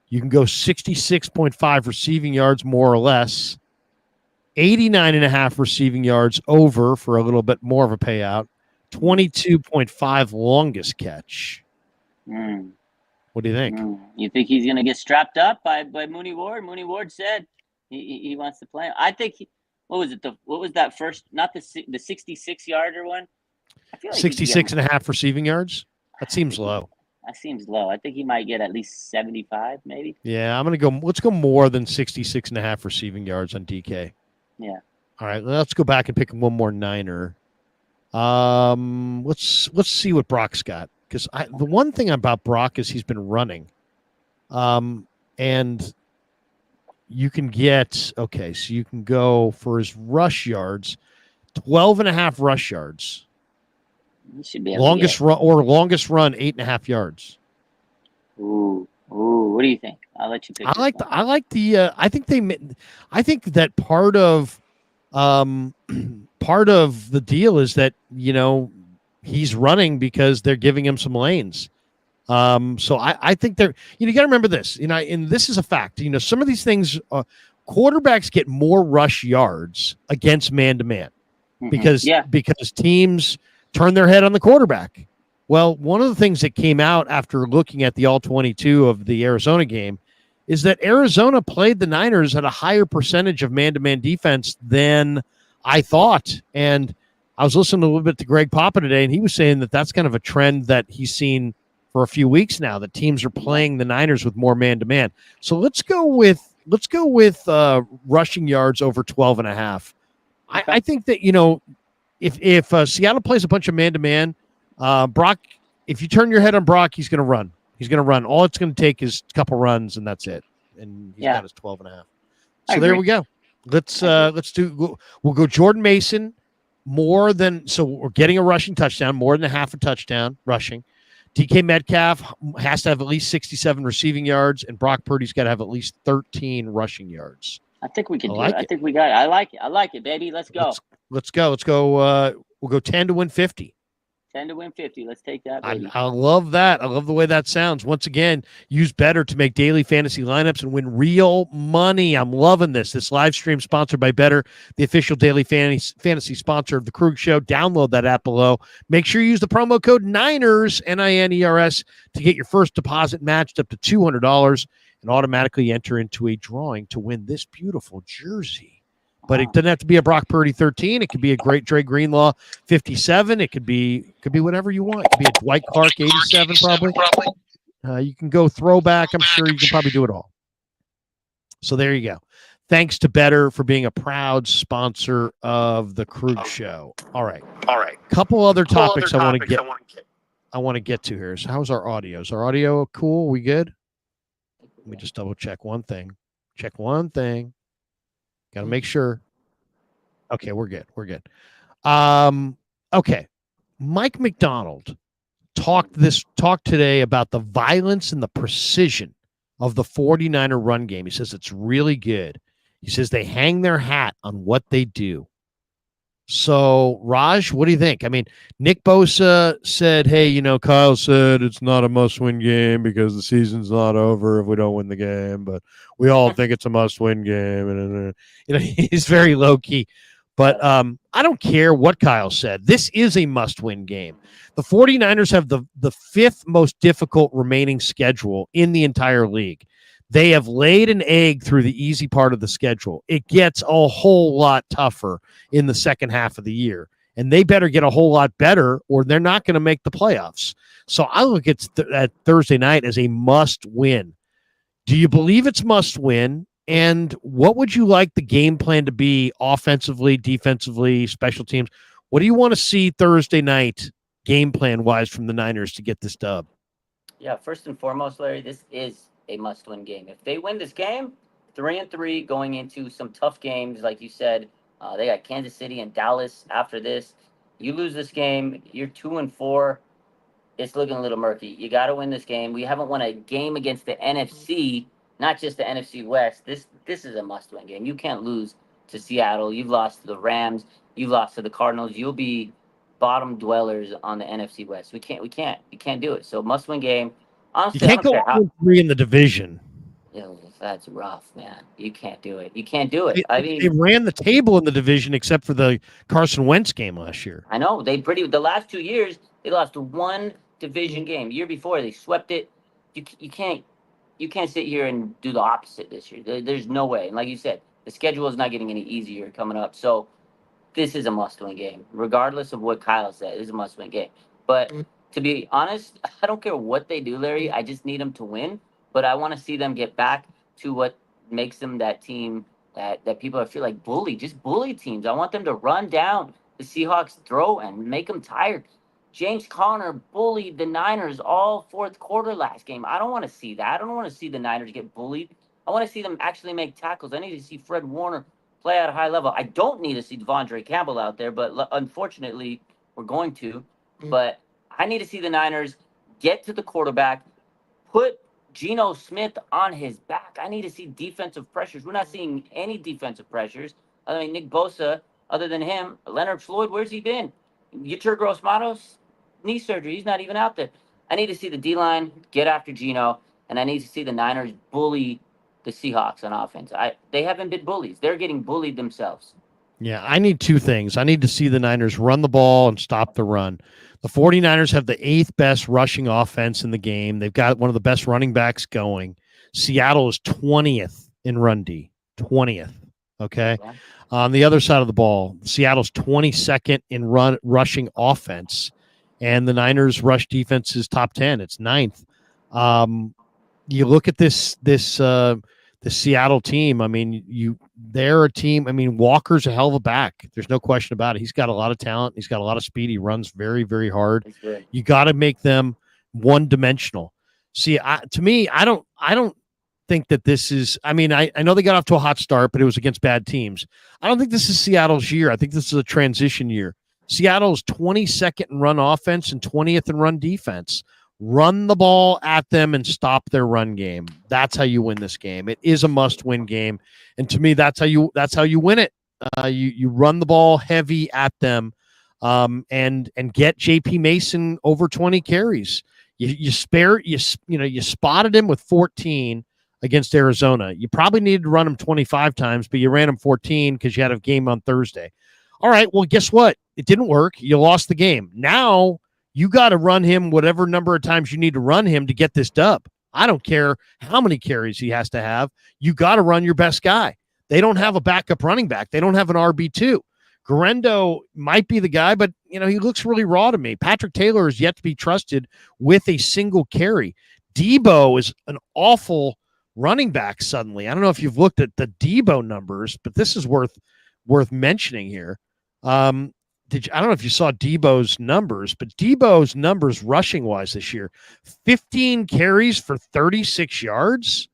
You can go 66.5 receiving yards, more or less. 89.5 receiving yards over for a little bit more of a payout. 22.5 longest catch. What do you think? You think he's going to get strapped up by Mooney Ward? Mooney Ward said he wants to play. I think what was that first? Not the 66-yarder one. I feel like 66.5 receiving yards. That seems low. That seems low. I think he might get at least 75, maybe. Yeah, I'm going to go. Let's go more than 66.5 receiving yards on DK. Yeah. All right, let's go back and pick one more Niner. Let's see what Brock's got, because the one thing about Brock is he's been running, and you can get so you can go for his rush yards, 12.5 rush yards. He should be longest run 8.5 yards. Ooh, what do you think? I'll let you pick. I think that part of the deal is that, he's running because they're giving him some lanes. So I think they're, you got to remember this, and this is a fact, some of these things, quarterbacks get more rush yards against man-to-man because teams turn their head on the quarterback. Well, one of the things that came out after looking at the all-22 of the Arizona game is that Arizona played the Niners at a higher percentage of man-to-man defense than I thought. And I was listening a little bit to Greg Papa today, and he was saying that that's kind of a trend that he's seen for a few weeks now, that teams are playing the Niners with more man-to-man. So let's go with rushing yards over 12.5. I think that, if Seattle plays a bunch of man-to-man, Brock, if you turn your head on Brock, he's going to run. He's going to run. All it's going to take is a couple runs, and that's it. And he's got his 12.5. So there we go. We'll go Jordan Mason so we're getting a rushing touchdown, more than a half a touchdown rushing. DK Metcalf has to have at least 67 receiving yards, and Brock Purdy's got to have at least 13 rushing yards. I think we can do it. I think we got it. I like it. I like it, baby. Let's go. Let's go. We'll go 10 to win 50. 10 to win 50. Let's take that, baby. I love that. I love the way that sounds. Once again, use Betr to make daily fantasy lineups and win real money. I'm loving this. This live stream sponsored by Betr, the official daily fantasy sponsor of the Krueger Show. Download that app below. Make sure you use the promo code NINERS, NINERS, to get your first deposit matched up to $200 and automatically enter into a drawing to win this beautiful jersey. But it doesn't have to be a Brock Purdy 13. It could be a great Dre Greenlaw 57. It could be whatever you want. It could be a Dwight Clark 87 probably. You can go throwback. I'm sure you can probably do it all. So there you go. Thanks to Betr for being a proud sponsor of the Krueger Show. All right. Couple other topics I want to get to here. So how's our audio? Is our audio cool? We good? Let me just double check one thing. Got to make sure. Okay, we're good. Okay. Mike McDonald talked today about the violence and the precision of the 49er run game. He says it's really good. He says they hang their hat on what they do. So, Raj, what do you think? I mean, Nick Bosa said, hey, Kyle said it's not a must-win game because the season's not over if we don't win the game, but we all think it's a must-win game. And he's very low-key. But I don't care what Kyle said. This is a must-win game. The 49ers have the fifth most difficult remaining schedule in the entire league. They have laid an egg through the easy part of the schedule. It gets a whole lot tougher in the second half of the year, and they better get a whole lot better or they're not going to make the playoffs. So I look at Thursday night as a must win. Do you believe it's must win? And what would you like the game plan to be offensively, defensively, special teams? What do you want to see Thursday night game plan wise from the Niners to get this dub? Yeah, first and foremost, Larry, this is a must-win game. If they win this game, 3-3 going into some tough games, like you said. They got Kansas City and Dallas after this. You lose this game, you're 2-4. It's looking a little murky. You got to win this game. We haven't won a game against the NFC, not just the NFC West. This is a must-win game. You can't lose to Seattle. You've lost to the Rams. You've lost to the Cardinals. You'll be bottom dwellers on the NFC West. We can't do it. So must-win game. Honestly, You can't go 1-3 in the division. That's rough, man. You can't do it. You can't do it. I mean, they ran the table in the division except for the Carson Wentz game last year. I know the last 2 years they lost one division game. Year before they swept it. You can't sit here and do the opposite this year. There's no way. And like you said, the schedule is not getting any easier coming up. So this is a must-win game, regardless of what Kyle said. This is a must-win game. But to be honest, I don't care what they do, Larry. I just need them to win. But I want to see them get back to what makes them that team that people feel like just bully teams. I want them to run down the Seahawks' throat and make them tired. James Conner bullied the Niners all fourth quarter last game. I don't want to see that. I don't want to see the Niners get bullied. I want to see them actually make tackles. I need to see Fred Warner play at a high level. I don't need to see Devondre Campbell out there, but unfortunately, we're going to. But I need to see the Niners get to the quarterback, put Geno Smith on his back. I need to see defensive pressures. We're not seeing any defensive pressures. I mean, Nick Bosa, other than him, Leonard Floyd, where's he been? Yetur Gross-Matos, knee surgery. He's not even out there. I need to see the D-line get after Geno, and I need to see the Niners bully the Seahawks on offense. They haven't been bullies. They're getting bullied themselves. Yeah, I need two things. I need to see the Niners run the ball and stop the run. The 49ers have the 8th best rushing offense in the game. They've got one of the best running backs going. Seattle is 20th in run D. 20th. Okay. Yeah. On the other side of the ball, Seattle's 22nd in rushing offense, and the Niners rush defense is top 10. It's 9th. You look at the Seattle team. I mean, they're a team. I mean, Walker's a hell of a back. There's no question about it. He's got a lot of talent. He's got a lot of speed. He runs very, very hard. You got to make them one-dimensional. See, to me, I don't think that this is. I mean, I know they got off to a hot start, but it was against bad teams. I don't think this is Seattle's year. I think this is a transition year. Seattle's 22nd in run offense and 20th in run defense. Run the ball at them and stop their run game. That's how you win this game. It is a must-win game, and to me, that's how you win it. You run the ball heavy at them, and get JP Mason over 20 carries. You spotted him with 14 against Arizona. You probably needed to run him 25 times, but you ran him 14 because you had a game on Thursday. All right, well, guess what? It didn't work. You lost the game. Now you got to run him whatever number of times you need to run him to get this dub. I don't care how many carries he has to have. You got to run your best guy. They don't have a backup running back. They don't have an RB2. Guerrero might be the guy, but he looks really raw to me. Patrick Taylor is yet to be trusted with a single carry. Debo is an awful running back suddenly. I don't know if you've looked at the Debo numbers, but this is worth mentioning here. I don't know if you saw Debo's numbers, but Debo's numbers rushing wise this year, 15 carries for 36 yards.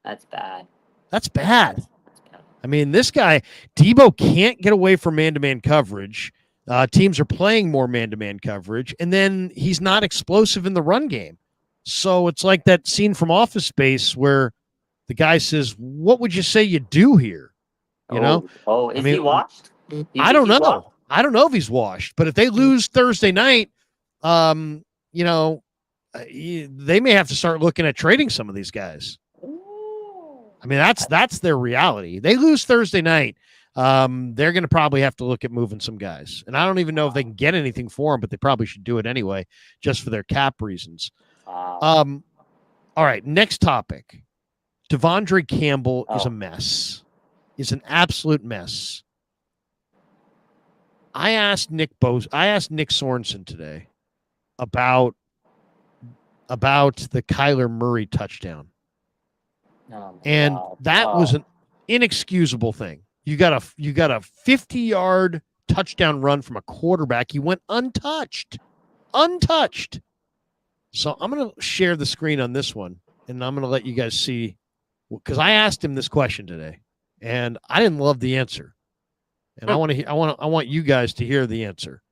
That's bad. That's bad. I mean, this guy, Debo, can't get away from man-to-man coverage. Teams are playing more man-to-man coverage, and then he's not explosive in the run game. So it's like that scene from Office Space where the guy says, "What would you say you do here?" Is he washed? I don't know. I don't know if he's washed, but if they lose Thursday night, they may have to start looking at trading some of these guys. I mean, that's their reality. They lose Thursday night. They're going to probably have to look at moving some guys. And I don't even know if they can get anything for them, but they probably should do it anyway, just for their cap reasons. All right, next topic. Devondre Campbell is a Oh. mess. Is an absolute mess. I asked Nick Sorensen today about the Kyler Murray touchdown. Oh, my And God. that was an inexcusable thing. You got a 50-yard touchdown run from a quarterback. He went untouched. So I'm going to share the screen on this one, and I'm going to let you guys see, because I asked him this question today, and I didn't love the answer. And I want you guys to hear the answer.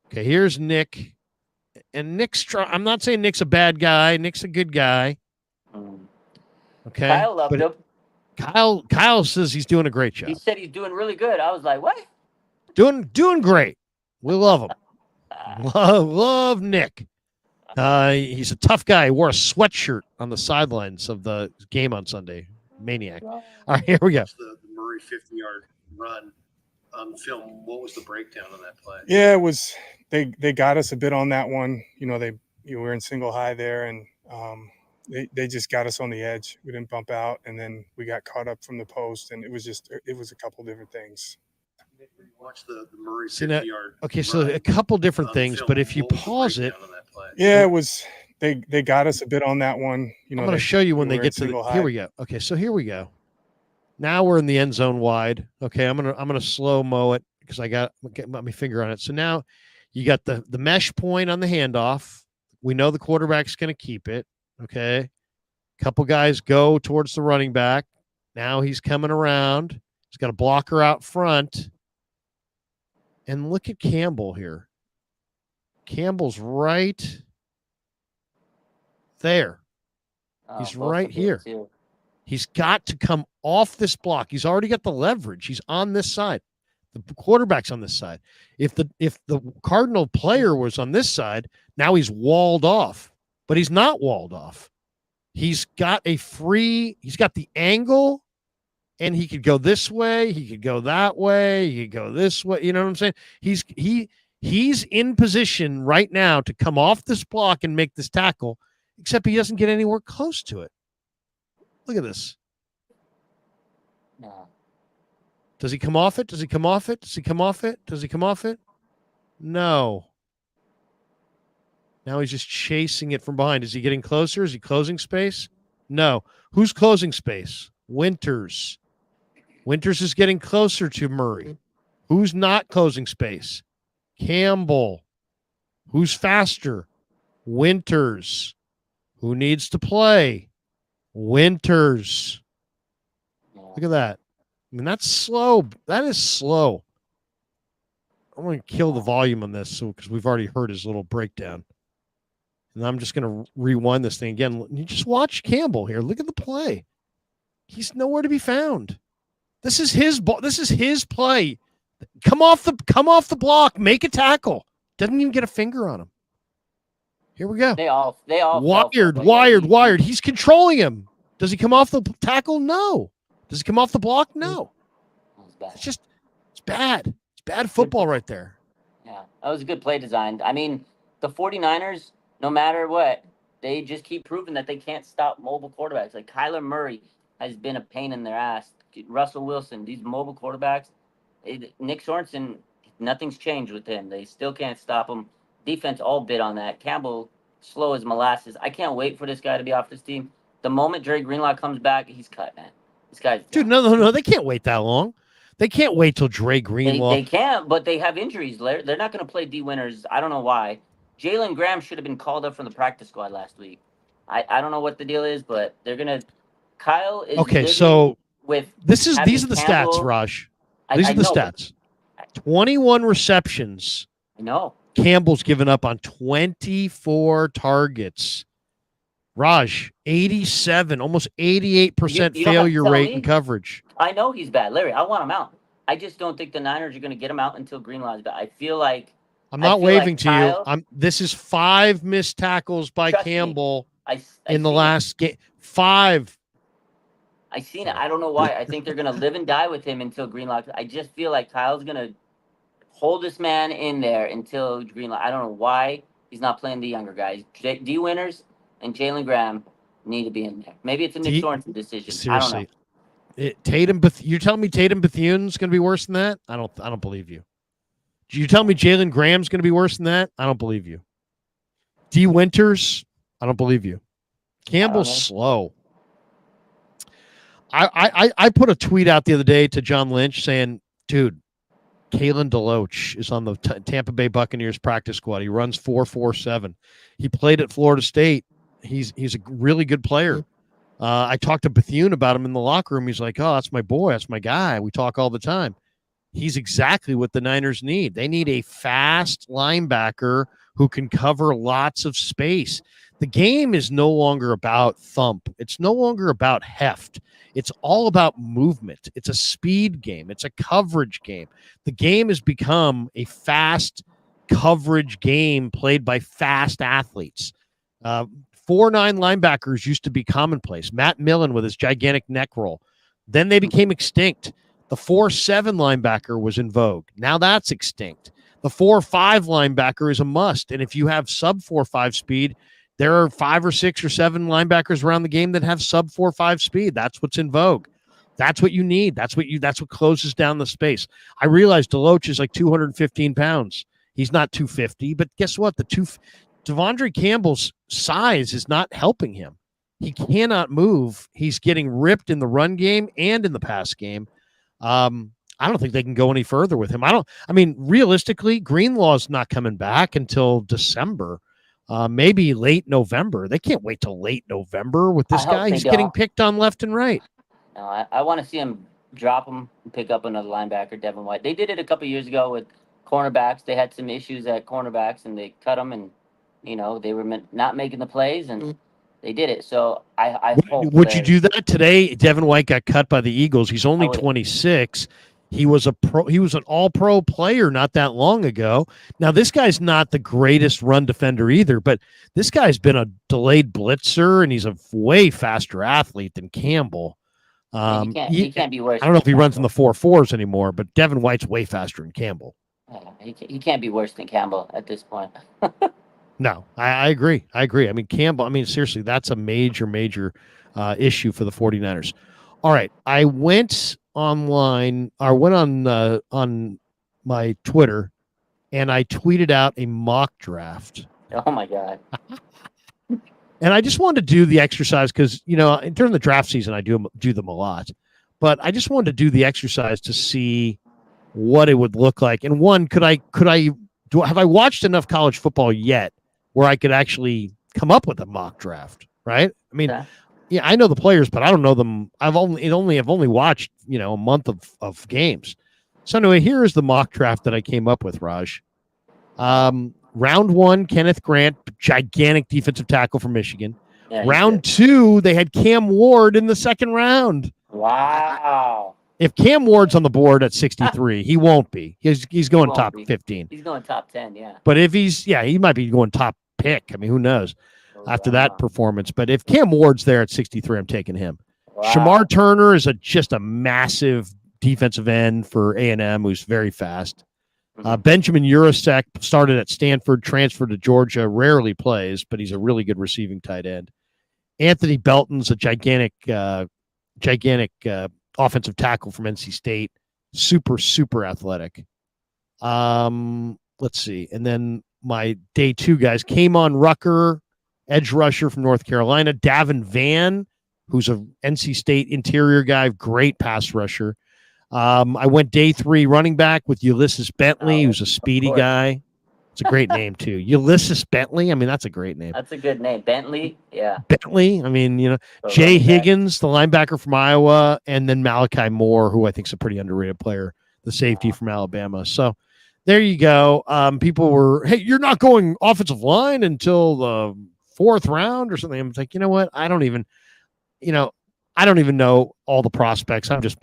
Okay, here's Nick. And I'm not saying Nick's a bad guy. Nick's a good guy. Okay. Kyle loved him. Kyle says he's doing a great job. He said he's doing really good. I was like, what? Doing great. We love him. Love Nick. He's a tough guy. He wore a sweatshirt on the sidelines of the game on Sunday. Maniac. All right, here we go. The Murray 50-yard run on the film. What was the breakdown on that play? Yeah, it was. They got us a bit on that one. You know, you were in single high there, and they just got us on the edge. We didn't bump out, and then we got caught up from the post, and it was a couple different things. Watch the Murray 50-yard. Okay, so a couple different things, but if you pause it, yeah, it was. They got us a bit on that one. You know, I'm going to show you when they get to here we go. Okay, so here we go. Now we're in the end zone wide. Okay, I'm gonna slow mo it because I got my finger on it. So now you got the mesh point on the handoff. We know the quarterback's going to keep it. Okay, couple guys go towards the running back. Now he's coming around. He's got a blocker out front. And look at Campbell here. Campbell's right there. He's right here. He's got to come off this block. He's already got the leverage. He's on this side. The quarterback's on this side. If the Cardinal player was on this side, now he's walled off. But he's not walled off. He's got the angle, and he could go this way, he could go that way, he could go this way. You know what I'm saying? He's in position right now to come off this block and make this tackle, except he doesn't get anywhere close to it. Look at this. No. Does he come off it? Does he come off it? Does he come off it? Does he come off it? No. Now he's just chasing it from behind. Is he getting closer? Is he closing space? No. Who's closing space? Winters. Winters is getting closer to Murray. Who's not closing space? Campbell. Who's faster? Winters. Who needs to play? Winters. Look at that. I mean, that's slow. That is slow. I'm going to kill the volume on this because we've already heard his little breakdown. And I'm just going to rewind this thing again. You just watch Campbell here. Look at the play. He's nowhere to be found. This is his ball. This is his play. Come off the block. Make a tackle. Doesn't even get a finger on him. Here we go. They all wired. He's controlling him. Does he come off the tackle? No. Does he come off the block? No. It's bad. It's bad football right there. Yeah, that was a good play design. I mean, the 49ers, no matter what, they just keep proving that they can't stop mobile quarterbacks. Like Kyler Murray has been a pain in their ass. Russell Wilson, these mobile quarterbacks. Nick Sorensen, nothing's changed with him. They still can't stop him. Defense all bid on that. Campbell, slow as molasses. I can't wait for this guy to be off this team. The moment Dre Greenlaw comes back, he's cut, man. This guy's dude. No. They can't wait that long. They can't wait till Dre Greenlaw. They can't, but they have injuries. They're not going to play D Winters. I don't know why. Jalen Graham should have been called up from the practice squad last week. I don't know what the deal is, but they're gonna. Kyle is okay. So with these are the stats, Raj. These are the stats. 21 receptions. I know. Campbell's given up on 24 targets. Raj, 87, almost 88% failure rate in coverage. I know he's bad, Larry. I want him out. I just don't think the Niners are going to get him out until Greenlaw is back. I feel like I'm not waving to you. This is 5 missed tackles by Campbell in the last game. 5. I seen it. I don't know why. I think they're going to live and die with him until Greenlaw. I just feel like Kyle's going to hold this man in there until Greenlaw. I don't know why he's not playing the younger guys. D Winters and Jalen Graham, need to be in there. Maybe it's a Nick Sorensen decision. Seriously. I don't know. Tatum, you're telling me Tatum Bethune's going to be worse than that? I don't believe you. You tell me Jalen Graham's going to be worse than that? I don't believe you. D. Winters, I don't believe you. Campbell's slow. I put a tweet out the other day to John Lynch saying, dude, Kalen DeLoach is on the Tampa Bay Buccaneers practice squad. He runs 4.47. He played at Florida State. He's a really good player. I talked to Bethune about him in the locker room. He's like, oh, that's my boy. That's my guy. We talk all the time. He's exactly what the Niners need. They need a fast linebacker who can cover lots of space. The game is no longer about thump. It's no longer about heft. It's all about movement. It's a speed game. It's a coverage game. The game has become a fast coverage game played by fast athletes. 4'9" linebackers used to be commonplace. Matt Millen with his gigantic neck roll. Then they became extinct. The 4'7" linebacker was in vogue. Now that's extinct. The 4'5" linebacker is a must. And if you have sub 4.5 speed, there are 5 or 6 or 7 linebackers around the game that have sub 4.5 speed. That's what's in vogue. That's what you need. That's what closes down the space. I realize DeLoach is like 215 pounds. He's not 250, but guess what? Devondre Campbell's size is not helping him. He cannot move. He's getting ripped in the run game and in the pass game. I don't think they can go any further with him. Realistically, Greenlaw's not coming back until December. Maybe late November. They can't wait till late November with this guy. He's getting picked on left and right. No, I want to see him drop him and pick up another linebacker, Devin White. They did it a couple years ago with cornerbacks. They had some issues at cornerbacks, and they cut them, and they were not making the plays, and they did it. So I hope. Would you do that today? Devin White got cut by the Eagles. He's only 26. He was an all-pro player not that long ago. Now, this guy's not the greatest run defender either, but this guy's been a delayed blitzer, and he's a way faster athlete than Campbell. He can't be worse. I don't know if he runs in the 4.4s anymore, but Devin White's way faster than Campbell. He can't be worse than Campbell at this point. No, I agree. Campbell, seriously, that's a major issue for the 49ers. All right, I went online, or went on my Twitter, and I tweeted out a mock draft. Oh my God. And I just wanted to do the exercise because, during the draft season, I do them a lot. But I just wanted to do the exercise to see what it would look like. And one, have I watched enough college football yet where I could actually come up with a mock draft, right? Yeah, I know the players, but I don't know them. I've only watched, a month of games. So anyway, here is the mock draft that I came up with, Raj. Round 1, Kenneth Grant, gigantic defensive tackle from Michigan. Yeah, round 2, they had Cam Ward in the second round. Wow. If Cam Ward's on the board at 63, he won't be. He's going top 15. He's going top 10, yeah. But if he might be going top pick. Who knows after that performance. But if Cam Ward's there at 63, I'm taking him. Wow. Shamar Turner is just a massive defensive end for A&M who's very fast. Benjamin Urasek started at Stanford, transferred to Georgia, rarely plays, but he's a really good receiving tight end. Anthony Belton's a gigantic offensive tackle from NC State. Super athletic. Let's see. And then my day 2 guys, Kamon Rucker, edge rusher from North Carolina. Davin Vann, who's a NC State interior guy, great pass rusher. I went day 3 running back with Ulysses Bentley, who's a speedy guy. It's a great name too. Ulysses Bentley. That's a great name. That's a good name. Bentley. Yeah. Bentley. Jay Higgins, the linebacker from Iowa, and then Malachi Moore, who I think is a pretty underrated player, the safety from Alabama. So there you go. People were, hey, you're not going offensive line until the 4th round or something. I'm like, you know what? I don't even know all the prospects. I was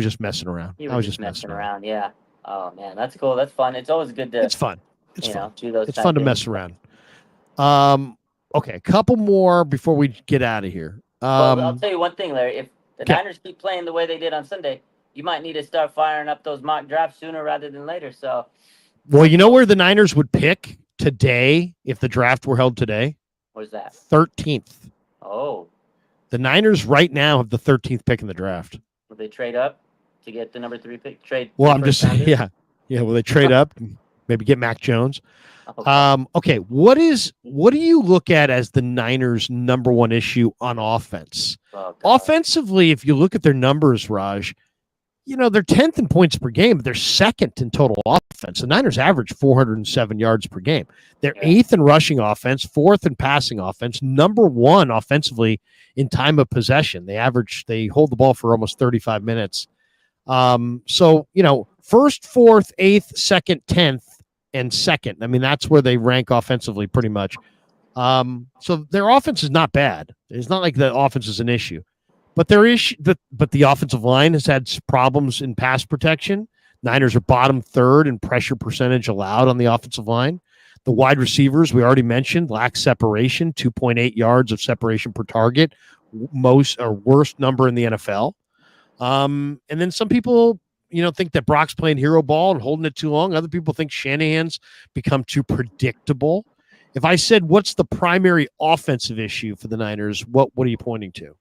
just messing around. I was just messing around. Yeah. Oh man, that's cool. That's fun. It's always good to. It's fun. It's fun. Do those. It's fun to mess around. Okay, a couple more before we get out of here. I'll tell you one thing, Larry. If the Niners keep playing the way they did on Sunday, you might need to start firing up those mock drafts sooner rather than later. So. Well, you know where the Niners would pick today if the draft were held today? Where's that? 13th. Oh. The Niners right now have the 13th pick in the draft. Will they trade up to get the number 3 pick? Trade. Well, three I'm just first rounders? yeah. Will they trade up? Maybe get Mac Jones. Okay. Okay. What do you look at as the Niners' number one issue on offense? Oh, God. Offensively, if you look at their numbers, Raj, they're 10th in points per game, but they're second in total offense. The Niners average 407 yards per game. They're Yeah. 8th in rushing offense, 4th in passing offense, number 1 offensively in time of possession. They hold the ball for almost 35 minutes. So, first, 4th, 8th, 2nd, 10th, and 2nd. I mean, that's where they rank offensively pretty much. So their offense is not bad. It's not like the offense is an issue. But but the offensive line has had problems in pass protection. Niners are bottom 3rd in pressure percentage allowed on the offensive line. The wide receivers, we already mentioned, lack separation, 2.8 yards of separation per target, worst number in the NFL. And then some people, think that Brock's playing hero ball and holding it too long. Other people think Shanahan's become too predictable. If I said, what's the primary offensive issue for the Niners, what are you pointing to?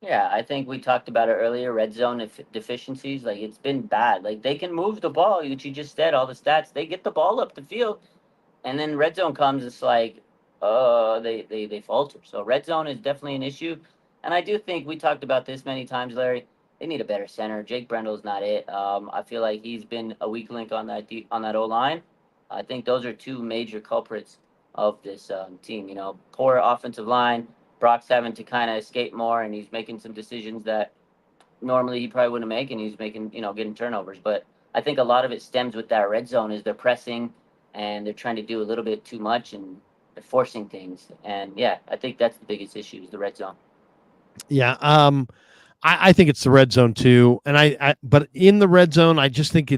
Yeah, I think we talked about it earlier. Red zone deficiencies, like it's been bad. Like they can move the ball, which you just said, all the stats. They get the ball up the field, and then red zone comes. It's like, they falter. So red zone is definitely an issue, and I do think we talked about this many times, Larry. They need a better center. Jake Brendel's not it. I feel like he's been a weak link on that O line. I think those are 2 major culprits of this team. Poor offensive line. Brock's having to kind of escape more, and he's making some decisions that normally he probably wouldn't make, and he's making, getting turnovers. But I think a lot of it stems with that red zone is they're pressing, and they're trying to do a little bit too much, and they're forcing things. And, yeah, I think that's the biggest issue is the red zone. Yeah, I think it's the red zone too. And but in the red zone, I just think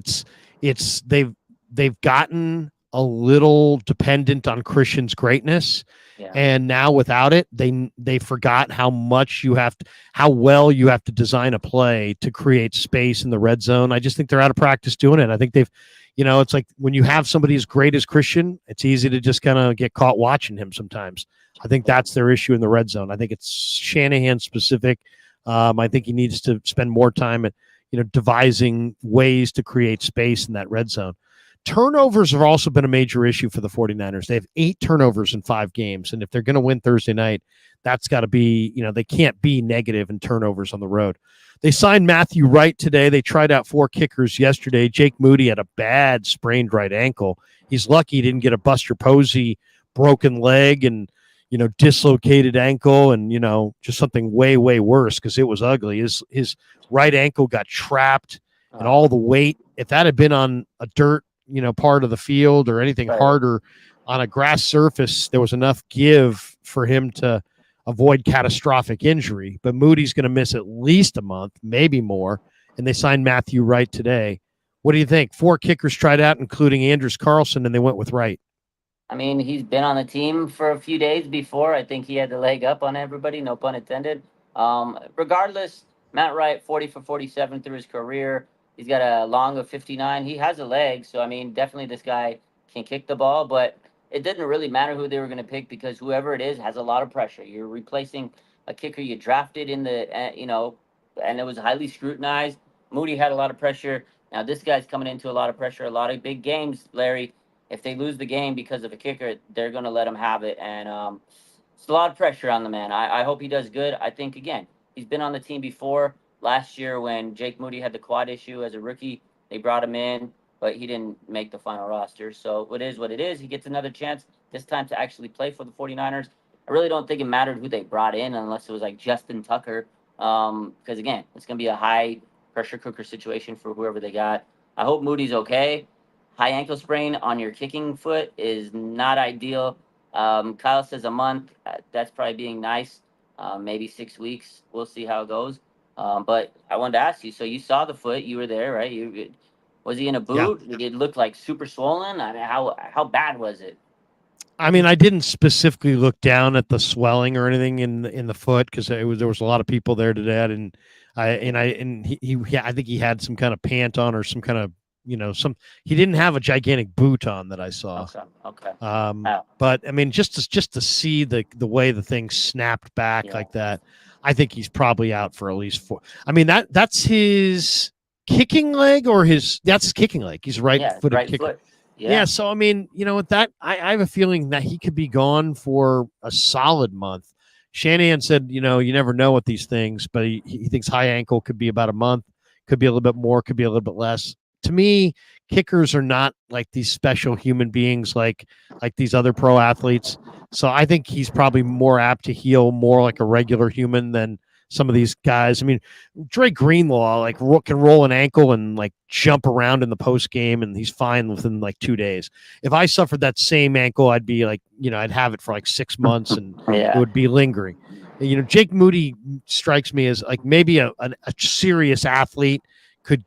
they've gotten a little dependent on Christian's greatness. Yeah. And now without it, they forgot how well you have to design a play to create space in the red zone. I just think they're out of practice doing it. I think they've, it's like when you have somebody as great as Christian, it's easy to just kind of get caught watching him sometimes. I think that's their issue in the red zone. I think it's Shanahan specific. I think he needs to spend more time at, devising ways to create space in that red zone. Turnovers have also been a major issue for the 49ers. They have 8 turnovers in 5 games. And if they're going to win Thursday night, that's got to be, they can't be negative in turnovers on the road. They signed Matthew Wright today. They tried out 4 kickers yesterday. Jake Moody had a bad sprained right ankle. He's lucky he didn't get a Buster Posey broken leg and, dislocated ankle and, just something way, way worse because it was ugly. His right ankle got trapped and all the weight. If that had been on a dirt, part of the field or anything harder on a grass surface, there was enough give for him to avoid catastrophic injury. But Moody's going to miss at least a month, maybe more. And they signed Matthew Wright today. What do you think? 4 kickers tried out, including Andrews Carlson, and they went with Wright. I mean, he's been on the team for a few days before. I think he had the leg up on everybody, no pun intended. Regardless, Matt Wright, 40 for 47 through his career. He's got a long of 59. He has a leg, so, I mean, definitely this guy can kick the ball, but it didn't really matter who they were going to pick because whoever it is has a lot of pressure. You're replacing a kicker you drafted in the, and it was highly scrutinized. Moody had a lot of pressure. Now, this guy's coming into a lot of pressure, a lot of big games, Larry. If they lose the game because of a kicker, they're going to let him have it, and it's a lot of pressure on the man. I hope he does good. I think, again, he's been on the team before. Last year when Jake Moody had the quad issue as a rookie, they brought him in, but he didn't make the final roster. So it is what it is. He gets another chance this time to actually play for the 49ers. I really don't think it mattered who they brought in unless it was like Justin Tucker. Because, again, it's going to be a high-pressure cooker situation for whoever they got. I hope Moody's okay. High ankle sprain on your kicking foot is not ideal. Kyle says a month. That's probably being nice. Maybe 6 weeks. We'll see how it goes. But I wanted to ask you, so you saw the foot, you were there, right? Was he in a boot? Yeah. Did it look like super swollen? I mean, how bad was it? I mean, I didn't specifically look down at the swelling or anything in the foot because there was a lot of people there today, and I think he had some kind of pant on or some kind of he didn't have a gigantic boot on that I saw. Okay. But I mean, just to see the way the thing snapped back like that. I think he's probably out for at least 4. I mean, that's his kicking leg that's his kicking leg. He's right-footed right kicker. foot. Yeah. So, I mean, with that, I have a feeling that he could be gone for a solid month. Shanahan said, you never know with these things, but he thinks high ankle could be about a month, could be a little bit more, could be a little bit less. To me, kickers are not like these special human beings like these other pro athletes. So I think he's probably more apt to heal more like a regular human than some of these guys. I mean, Dre Greenlaw can roll an ankle and jump around in the post game, and he's fine within 2 days. If I suffered that same ankle, I'd be I'd have it for 6 months, and it would be lingering. Jake Moody strikes me as maybe a serious athlete could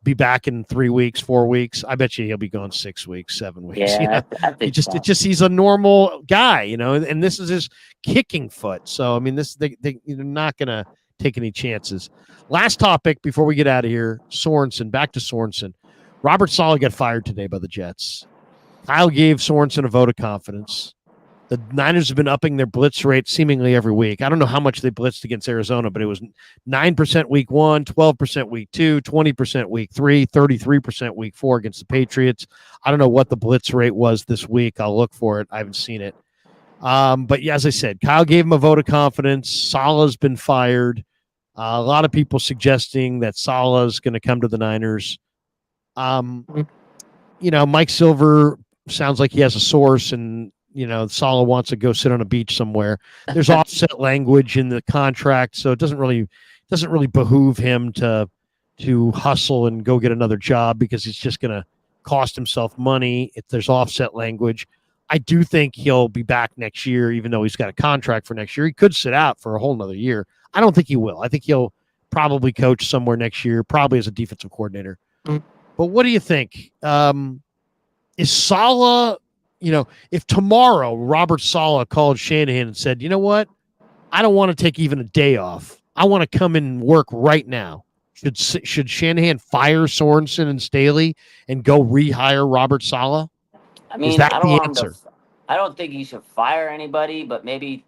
be back in 3 weeks, 4 weeks. I bet you he'll be gone 6 weeks, 7 weeks. Yeah, I think he's a normal guy, and this is his kicking foot. So I mean, they're not gonna take any chances. Last topic before we get out of here, Sorensen. Back to Sorensen. Robert Saleh got fired today by the Jets. Kyle gave Sorensen a vote of confidence. The Niners have been upping their blitz rate seemingly every week. I don't know how much they blitzed against Arizona, but it was 9% week 1, 12% week 2, 20% week 3, 33% week 4 against the Patriots. I don't know what the blitz rate was this week. I'll look for it. I haven't seen it. But yeah, as I said, Kyle gave him a vote of confidence. Saleh's been fired. A lot of people suggesting that Saleh's going to come to the Niners. Mike Silver sounds like he has a source, and Saleh wants to go sit on a beach somewhere. There's offset language in the contract, so it doesn't really behoove him to hustle and go get another job because it's just going to cost himself money if there's offset language. I do think he'll be back next year, even though he's got a contract for next year. He could sit out for a whole nother year. I don't think he will. I think he'll probably coach somewhere next year, probably as a defensive coordinator. But what do you think? Is Saleh... if tomorrow Robert Saleh called Shanahan and said, you know what, I don't want to take even a day off. I want to come in and work right now. Should Shanahan fire Sorensen and Staley and go rehire Robert Saleh? I mean, Is that the answer? I don't think you should fire anybody, but maybe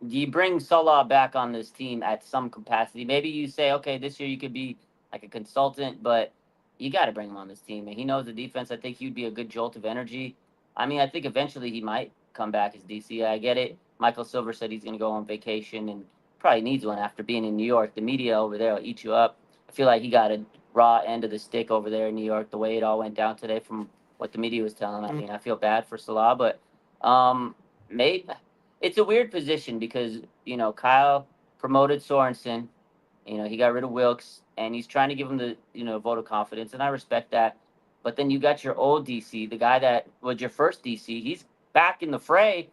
you bring Saleh back on this team at some capacity. Maybe you say, okay, this year you could be like a consultant, but you got to bring him on this team. And he knows the defense. I think he'd be a good jolt of energy. I mean, I think eventually he might come back as DC. I get it. Michael Silver said he's going to go on vacation and probably needs one after being in New York. The media over there will eat you up. I feel like he got a raw end of the stick over there in New York, the way it all went down today from what the media was telling. I mean, I feel bad for Saleh, but maybe it's a weird position because, Kyle promoted Sorensen. He got rid of Wilkes, and he's trying to give him the, vote of confidence, and I respect that. But then you got your old DC, the guy that was your first DC. He's back in the fray.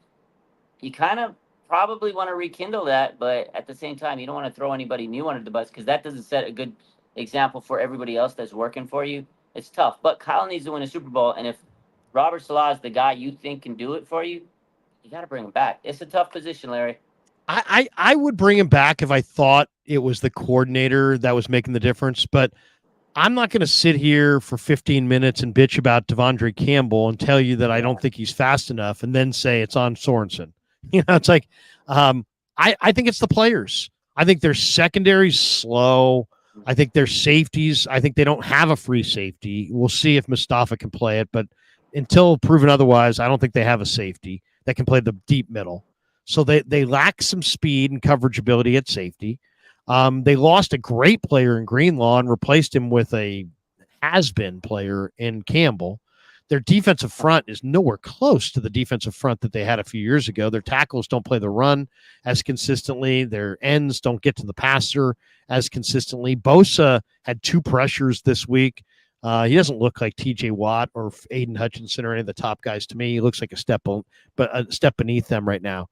You kind of probably want to rekindle that, but at the same time, you don't want to throw anybody new under the bus because that doesn't set a good example for everybody else that's working for you. It's tough. But Kyle needs to win a Super Bowl, and if Robert Saleh is the guy you think can do it for you, you got to bring him back. It's a tough position, Larry. I would bring him back if I thought it was the coordinator that was making the difference, but I'm not going to sit here for 15 minutes and bitch about Devondre Campbell and tell you that I don't think he's fast enough and then say it's on Sorensen. It's like I think it's the players. I think their secondary's slow. I think their safeties, I think they don't have a free safety. We'll see if Mustapha can play it, but until proven otherwise, I don't think they have a safety that can play the deep middle. So they lack some speed and coverage ability at safety. They lost a great player in Greenlaw and replaced him with a has-been player in Campbell. Their defensive front is nowhere close to the defensive front that they had a few years ago. Their tackles don't play the run as consistently. Their ends don't get to the passer as consistently. Bosa had 2 pressures this week. He doesn't look like TJ Watt or Aiden Hutchinson or any of the top guys to me. He looks like a step beneath them right now.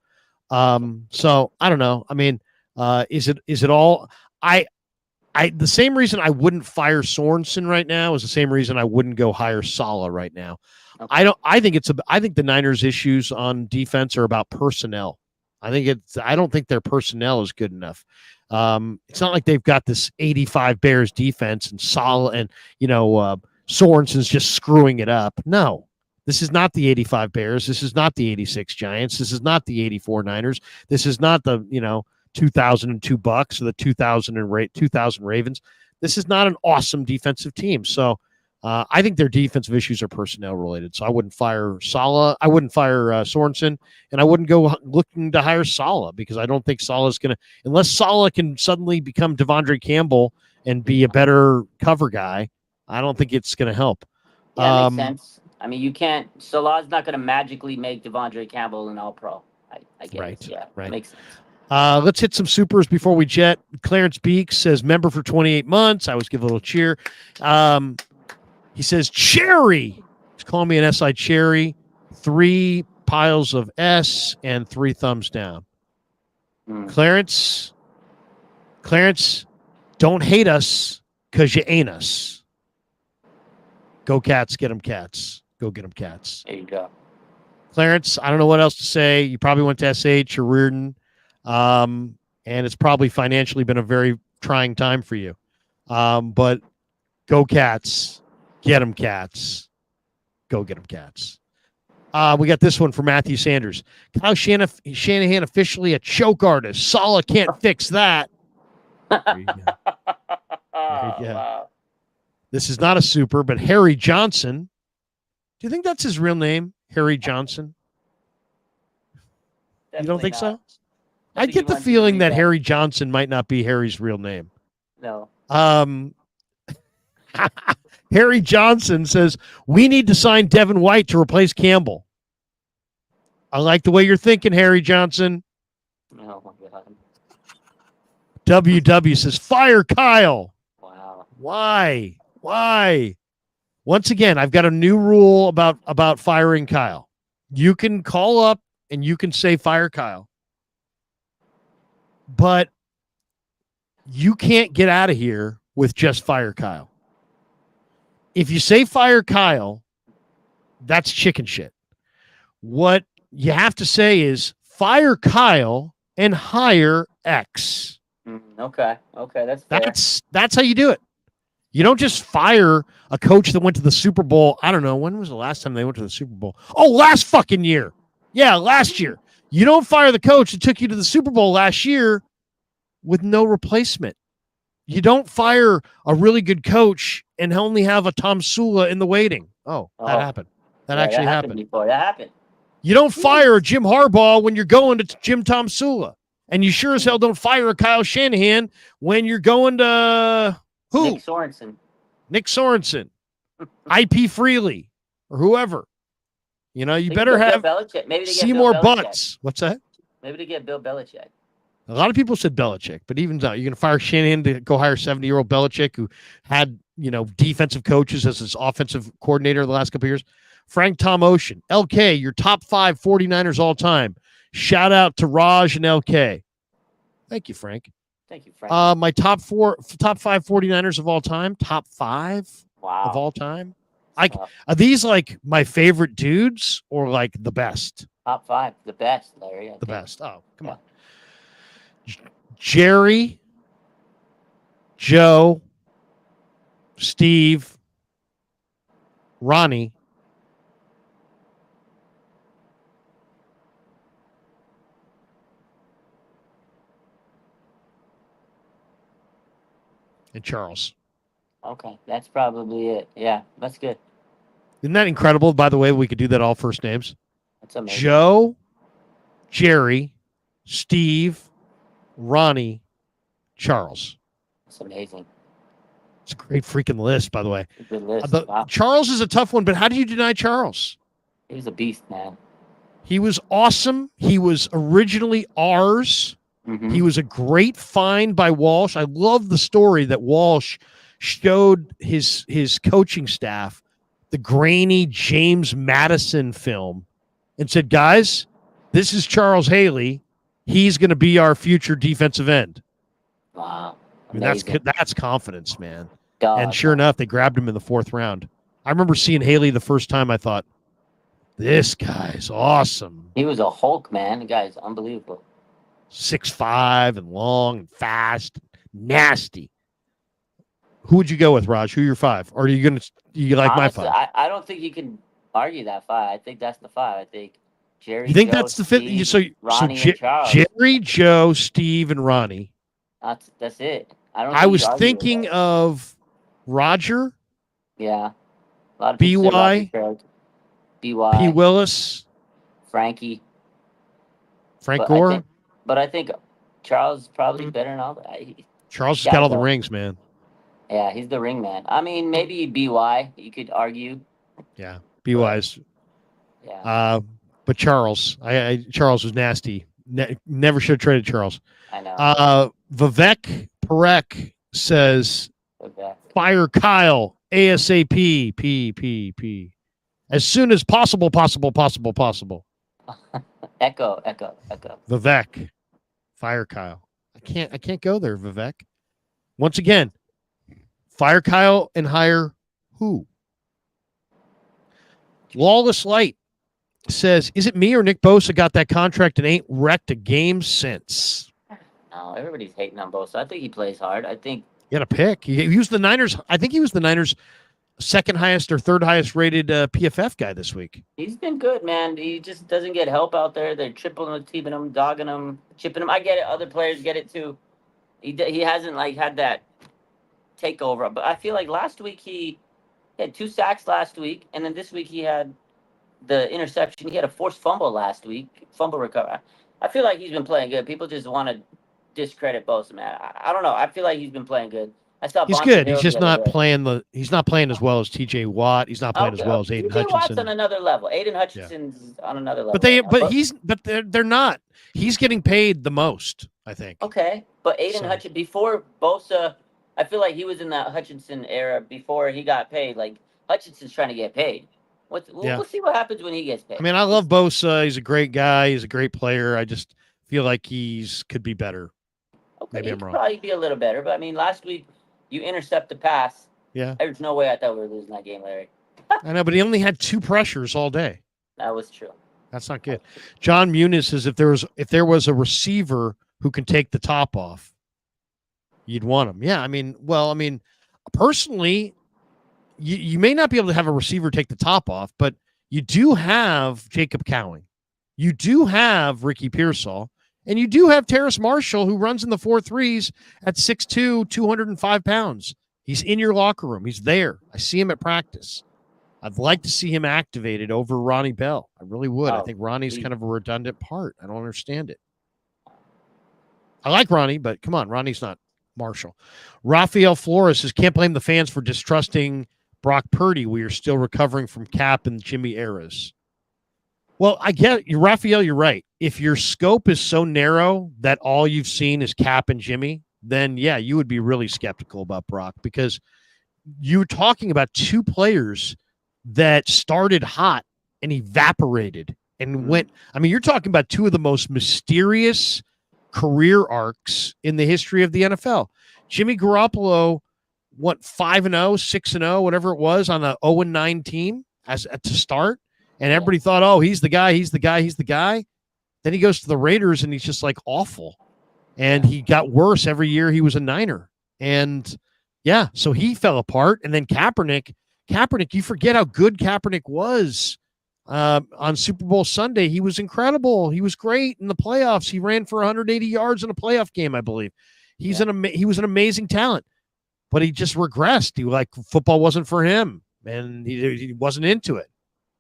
So I don't know. I mean, is it all? The same reason I wouldn't fire Sorensen right now is the same reason I wouldn't go hire Saleh right now. Okay. I think the Niners' issues on defense are about personnel. I don't think their personnel is good enough. It's not like they've got this 85 Bears defense and Saleh and Sorensen's just screwing it up. No. This is not the 85 Bears. This is not the 86 Giants. This is not the 84 Niners. This is not the 2002 Bucks or the 2000 Ravens. This is not an awesome defensive team. So I think their defensive issues are personnel related. So I wouldn't fire Saleh. I wouldn't fire Sorensen, and I wouldn't go looking to hire Saleh because I don't think Saleh is going to, unless Saleh can suddenly become Devondre Campbell and be a better cover guy. I don't think it's going to help. Yeah, makes sense. I mean, you can't. Salah's not going to magically make Devondre Campbell an All-Pro. I get Right, it. Yeah, right. Makes sense. Let's hit some supers before we jet. Clarence Beeks says member for 28 months. I always give a little cheer. He says cherry. He's calling me an SI cherry. 3 piles of S and 3 thumbs down. Clarence, don't hate us because you ain't us. Go Cats, get them Cats. Go get them Cats. There you go. Clarence, I don't know what else to say. You probably went to SH or Reardon, and it's probably financially been a very trying time for you. But go Cats. Get them Cats. Go get them Cats. We got this one for Matthew Sanders. Kyle Shanahan officially a choke artist. Saleh can't fix that. There you go. There you go. Wow. This is not a super, but Harry Johnson. Do you think that's his real name? Harry Johnson? You don't think so? I get the feeling that Harry Johnson might not be Harry's real name. No. Harry Johnson says, we need to sign Devin White to replace Campbell. I like the way you're thinking, Harry Johnson. Oh, my God. WW says, fire Kyle. Wow. Why? Once again, I've got a new rule about firing Kyle. You can call up and you can say fire Kyle. But you can't get out of here with just fire Kyle. If you say fire Kyle, that's chicken shit. What you have to say is fire Kyle and hire X. Okay, that's fair. That's how you do it. You don't just fire a coach that went to the Super Bowl. I don't know. When was the last time they went to the Super Bowl? Oh, last fucking year. Yeah, last year. You don't fire the coach that took you to the Super Bowl last year with no replacement. You don't fire a really good coach and only have a Tom Sula in the waiting. That happened. That actually happened. Before. That happened. You don't fire a Jim Harbaugh when you're going to Jim Tom Sula. And you sure as hell don't fire a Kyle Shanahan when you're going to who? Nick Sorensen. IP Freely or whoever. You know, you better have Seymour Butts. What's that? Maybe to get Bill Belichick. A lot of people said Belichick, but even though you're going to fire Shanahan to go hire 70-year-old Belichick who had, defensive coaches as his offensive coordinator the last couple of years. Frank Tom Ocean. LK, your top 5 49ers all time. Shout out to Raj and LK. Thank you, Frank. Thank you, Frank. My top 5 49ers of all time. Top 5 wow. of all time. Are these like my favorite dudes or like the best? Top 5. The best, Larry. The best. Oh, come on. Jerry, Joe, Steve, Ronnie, and Charles. Okay, that's probably it. Yeah, that's good. Isn't that incredible? By the way, we could do that all first names. That's amazing. Joe, Jerry, Steve, Ronnie, Charles. That's amazing. It's a great freaking list, by the way. Good list. Wow. Charles is a tough one, but how do you deny Charles? He was a beast, man. He was awesome. He was originally ours. Mm-hmm. He was a great find by Walsh. I love the story that Walsh showed his coaching staff the grainy James Madison film and said, guys, this is Charles Haley. He's going to be our future defensive end. Wow. I mean, that's confidence, man. God. And sure enough, they grabbed him in the 4th round. I remember seeing Haley the first time. I thought, this guy's awesome. He was a Hulk, man. The guy's unbelievable. 6'5" and long and fast, nasty. Who would you go with, Raj? Who are your 5? Or are you like honestly, my 5? I don't think you can argue that 5. I think that's the 5. I think Jerry, You think Joe, that's the fifth? Steve, So Ronnie, and Charles. Jerry, Joe, Steve, and Ronnie. That's it. I don't. I think was you argue with thinking that. of Roger, Yeah, a lot of people say Roger BY, Craig, P. BY, Willis, Frankie, Frank but Gore. I think Charles is probably better than all that. Charles has gotta got all the go. rings, man. Yeah, he's the ring man. I mean, maybe BY. You could argue. Yeah, BY's. Yeah, But Charles, Charles was nasty. Never should have traded Charles. I know. Vivek Parek says, Okay. fire Kyle ASAP. P. As soon as possible. Echo. Vivek, fire Kyle. I can't go there, Vivek. Once again, fire Kyle and hire who? Lawless Light says, is it me or Nick Bosa got that contract and ain't wrecked a game since? No, everybody's hating on Bosa. I think he plays hard. I think He had a pick. He was the Niners. I think he was the Niners' second highest or third highest rated PFF guy this week. he's been good, man. He just doesn't get help out there. They're tripling him, teaming him, dogging him, chipping him. I get it. Other players get it too. He hasn't had that takeover. But I feel like last week he had 2 sacks last week, and then this week he had the interception. He had a forced fumble last week, fumble recovery. I feel like he's been playing good. People just want to discredit Bosa, man. I don't know. I feel like he's been playing good. I saw he's Bonte good. Hill He's just the other not day. playing he's not playing as well as TJ Watt. He's not playing as well as Aiden TJ Watt's Hutchinson. on another level. Aiden Hutchinson's on another level. But they're not. He's getting paid the most, I think. Okay, but Aiden So- Hutchinson before Bosa, I feel like he was in that Hutchinson era before he got paid. Like Hutchinson's trying to get paid. We'll see what happens when he gets paid. I mean, I love Bosa. He's a great guy. He's a great player. I just feel like could be better. okay, maybe he I'm could wrong. probably be a little better, but I mean, last week you intercept the pass. Yeah, There's no way I thought we were losing that game, Larry. I know, but he only had 2 pressures all day. That was true. That's not good. John Muniz says if there was a receiver who can take the top off, you'd want him. Yeah, I mean, personally, you may not be able to have a receiver take the top off, but you do have Jacob Cowing. You do have Ricky Pearsall, and you do have Terrace Marshall, who runs in the 4.3s at 6'2", 205 pounds. He's in your locker room. He's there. I see him at practice. I'd like to see him activated over Ronnie Bell. I really would. I think Ronnie's kind of a redundant part. I don't understand it. I like Ronnie, but come on, Ronnie's not Marshall. Rafael Flores says, can't blame the fans for distrusting Brock Purdy. We are still recovering from Cap and Jimmy eras. Well, I get you, Rafael, you're right. If your scope is so narrow that all you've seen is Cap and Jimmy, then yeah, you would be really skeptical about Brock, because you're talking about 2 players that started hot and evaporated and went. I mean, you're talking about 2 of the most mysterious career arcs in the history of the NFL. Jimmy Garoppolo went 5-0, 6-0, whatever it was, on a 0-9 team to start. And everybody thought, oh, he's the guy. Then he goes to the Raiders and he's just like awful. And he got worse every year he was a Niner. And yeah, so he fell apart. And then Kaepernick, you forget how good Kaepernick was on Super Bowl Sunday. He was incredible. He was great in the playoffs. He ran for 180 yards in a playoff game, I believe. He was an amazing talent, but he just regressed. Football wasn't for him, and he wasn't into it.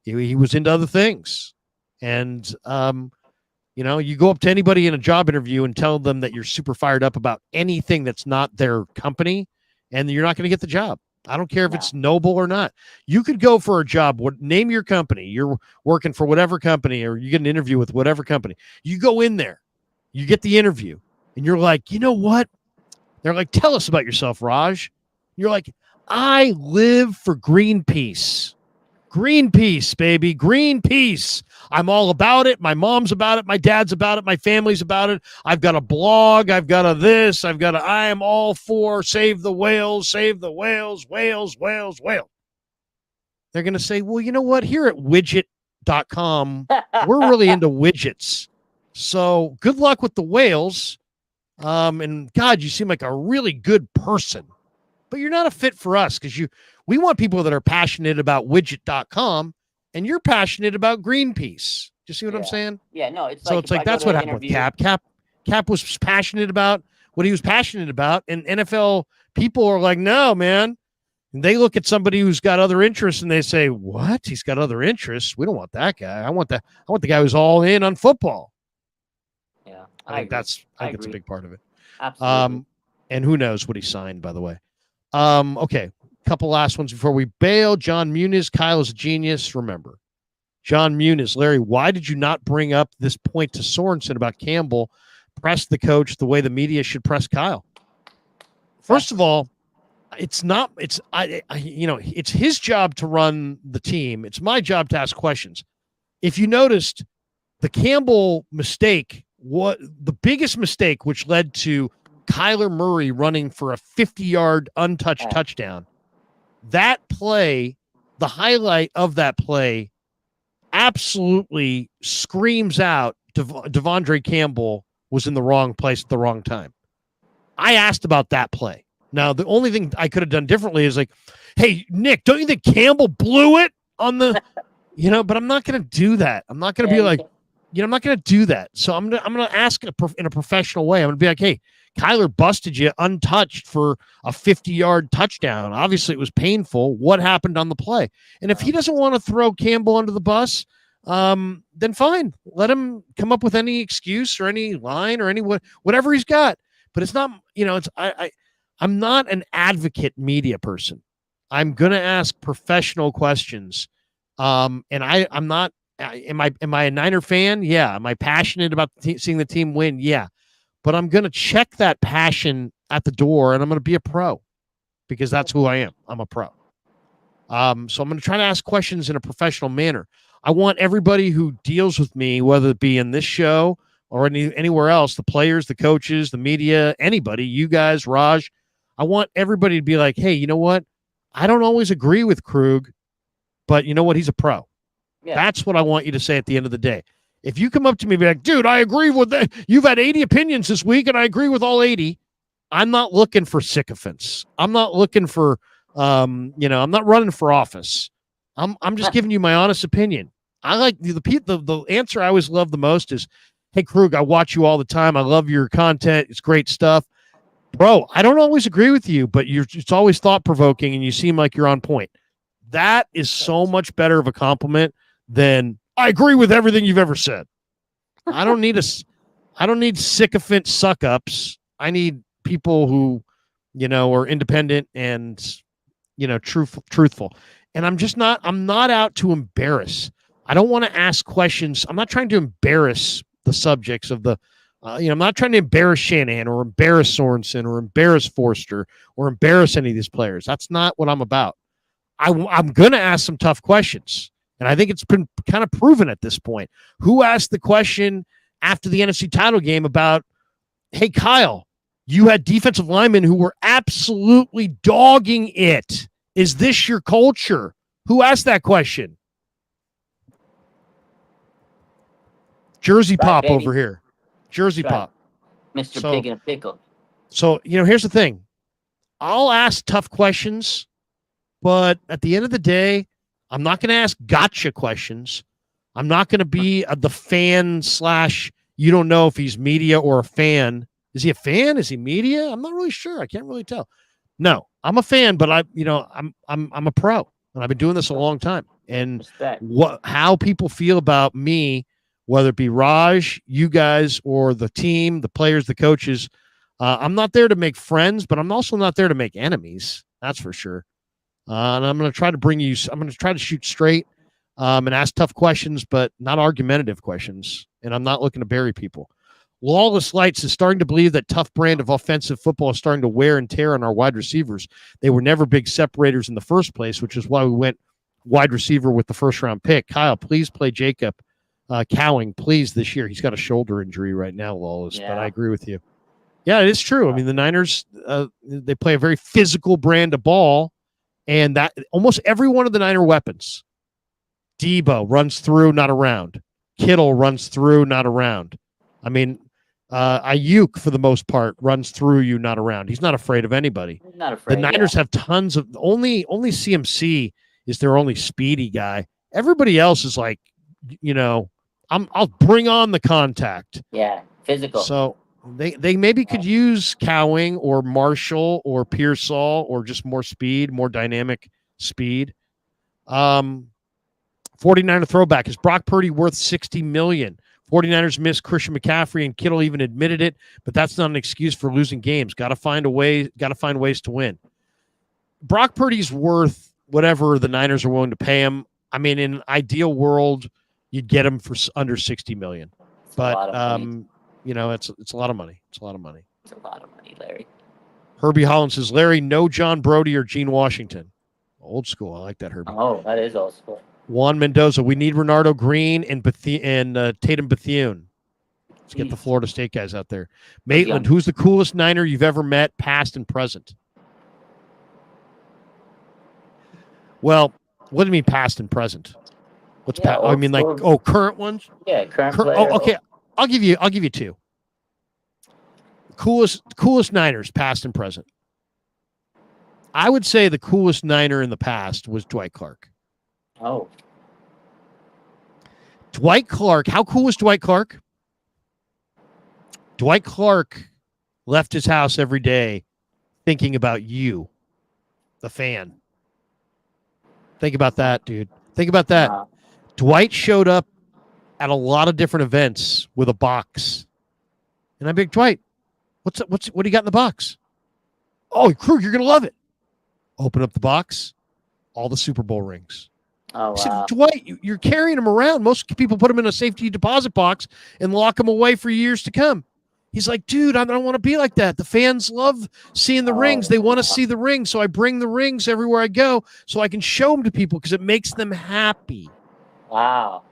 He was into other things. And, you go up to anybody in a job interview and tell them that you're super fired up about anything that's not their company, and you're not going to get the job. I don't care if it's noble or not. You could go for a job. Name your company. You're working for whatever company, or you get an interview with whatever company. You go in there, you get the interview, and you're like, you know what? They're like, tell us about yourself, Raj. You're like, I live for Greenpeace. Greenpeace, baby. Greenpeace. I'm all about it. My mom's about it. My dad's about it. My family's about it. I've got a blog. I've got a this. I am all for save the whales, whales. They're going to say, well, you know what? Here at widget.com, we're really into widgets. So good luck with the whales. And God, you seem like a really good person, but you're not a fit for us, because we want people that are passionate about widget.com, and you're passionate about Greenpeace. you see what I'm saying? Yeah, no, it's So like it's if I like go that's to what an happened with interview- Cap was passionate about what he was passionate about, and NFL people are like, no, man. And they look at somebody who's got other interests and they say, what? He's got other interests. We don't want that guy. I want the guy who's all in on football. Yeah, I think agree. that's I a agree. big part of it. Absolutely. And who knows what he signed, by the way. Okay, couple last ones before we bail. John Muniz, Kyle is a genius. Remember, John Muniz, Larry, why did you not bring up this point to Sorensen about Campbell? Press the coach the way the media should press Kyle. First of all, it's not. It's it's his job to run the team. It's my job to ask questions. If you noticed, the Campbell mistake, what the biggest mistake, which led to Kyler Murray running for a 50-yard untouched touchdown. That play, the highlight of that play, absolutely screams out Devondre Campbell was in the wrong place at the wrong time. I asked about that play. Now, the only thing I could have done differently is like, hey, Nick, don't you think Campbell blew it on the, but I'm not going to do that. I'm not going to be like, I'm not going to do that. So I'm going to ask in a professional way. I'm going to be like, hey, Kyler busted you untouched for a 50-yard touchdown. Obviously, it was painful. What happened on the play? And if he doesn't want to throw Campbell under the bus, then fine. Let him come up with any excuse or any line or whatever he's got. But it's not, I'm not an advocate media person. I'm going to ask professional questions. And I'm not. Am I a Niner fan? Yeah. Am I passionate about seeing the team win? Yeah. But I'm going to check that passion at the door, and I'm going to be a pro because that's who I am. I'm a pro. So I'm going to try to ask questions in a professional manner. I want everybody who deals with me, whether it be in this show or anywhere else, the players, the coaches, the media, anybody, you guys, Raj, I want everybody to be like, hey, you know what? I don't always agree with Krug, but you know what? He's a pro. Yeah. That's what I want you to say at the end of the day. If you come up to me and be like, dude, I agree with that. You've had 80 opinions this week, and I agree with all 80. I'm not looking for sycophants. I'm not looking for, I'm not running for office. I'm just giving you my honest opinion. I like the answer I always love the most is, hey, Krug, I watch you all the time. I love your content. It's great stuff. Bro, I don't always agree with you, but it's always thought-provoking, and you seem like you're on point. That is so much better of a compliment than I agree with everything you've ever said. I don't need sycophant suck-ups. I need people who, are independent and, truthful. And I'm not out to embarrass. I don't want to ask questions. I'm not trying to embarrass the subjects of the, I'm not trying to embarrass Shanahan or embarrass Sorensen or embarrass Forster or embarrass any of these players. That's not what I'm about. I'm going to ask some tough questions. And I think it's been kind of proven at this point. Who asked the question after the NFC title game about, hey, Kyle, you had defensive linemen who were absolutely dogging it. Is this your culture? Who asked that question? Jersey Pop baby. over here. Jersey Pop. Mr. Pig in a Pickle. So, here's the thing. I'll ask tough questions, but at the end of the day, I'm not going to ask gotcha questions. I'm not going to be the fan / you don't know if he's media or a fan. Is he a fan? Is he media? I'm not really sure. I can't really tell. No, I'm a fan, but I'm a pro, and I've been doing this a long time. And how people feel about me, whether it be Raj, you guys, or the team, the players, the coaches, I'm not there to make friends, but I'm also not there to make enemies. That's for sure. And I'm going to try to shoot straight and ask tough questions, but not argumentative questions. And I'm not looking to bury people. Lawless Lights is starting to believe that tough brand of offensive football is starting to wear and tear on our wide receivers. They were never big separators in the first place, which is why we went wide receiver with the first-round pick. Kyle, please play Jacob Cowing, please, this year. He's got a shoulder injury right now, Lawless, but I agree with you. Yeah, it is true. I mean, the Niners, they play a very physical brand of ball. And that almost every one of the Niner weapons, Debo runs through, not around. Kittle runs through, not around. I mean, Ayuk, for the most part, runs through you, not around. He's not afraid of anybody. He's not afraid. The Niners have tons of only CMC is their only speedy guy. Everybody else is like, I'll bring on the contact. Yeah, physical. So they maybe could use Cowing or Marshall or Pearsall or just more speed, more dynamic speed. 49er throwback. Is Brock Purdy worth $60 million? 49ers missed Christian McCaffrey, and Kittle even admitted it, but that's not an excuse for losing games. Got to find ways to win. Brock Purdy's worth whatever the Niners are willing to pay him. I mean, in an ideal world, you'd get him for under $60 million. But you know, it's a lot of money. It's a lot of money. It's a lot of money, Larry. Herbie Holland says, Larry, no John Brody or Gene Washington. Old school. I like that, Herbie. Oh, that is old school. Juan Mendoza, we need Renardo Green and Tatum Bethune. Let's get the Florida State guys out there. Maitland, who's the coolest Niner you've ever met, past and present? Well, what do you mean past and present? What's I mean, like, current ones? Yeah, current player. Oh, okay. I'll give you two. Coolest Niners, past and present. I would say the coolest Niner in the past was Dwight Clark. Oh. Dwight Clark. How cool was Dwight Clark? Dwight Clark left his house every day thinking about you, the fan. Think about that, dude. Think about that. Dwight showed up at a lot of different events with a box. And I'm like, Dwight, what do you got in the box? Oh, Krueger, you're going to love it. Open up the box, all the Super Bowl rings. Oh, wow. I said, Dwight, you're carrying them around. Most people put them in a safety deposit box and lock them away for years to come. He's like, dude, I don't want to be like that. The fans love seeing the rings. They want to see the rings. So I bring the rings everywhere I go so I can show them to people because it makes them happy. Wow.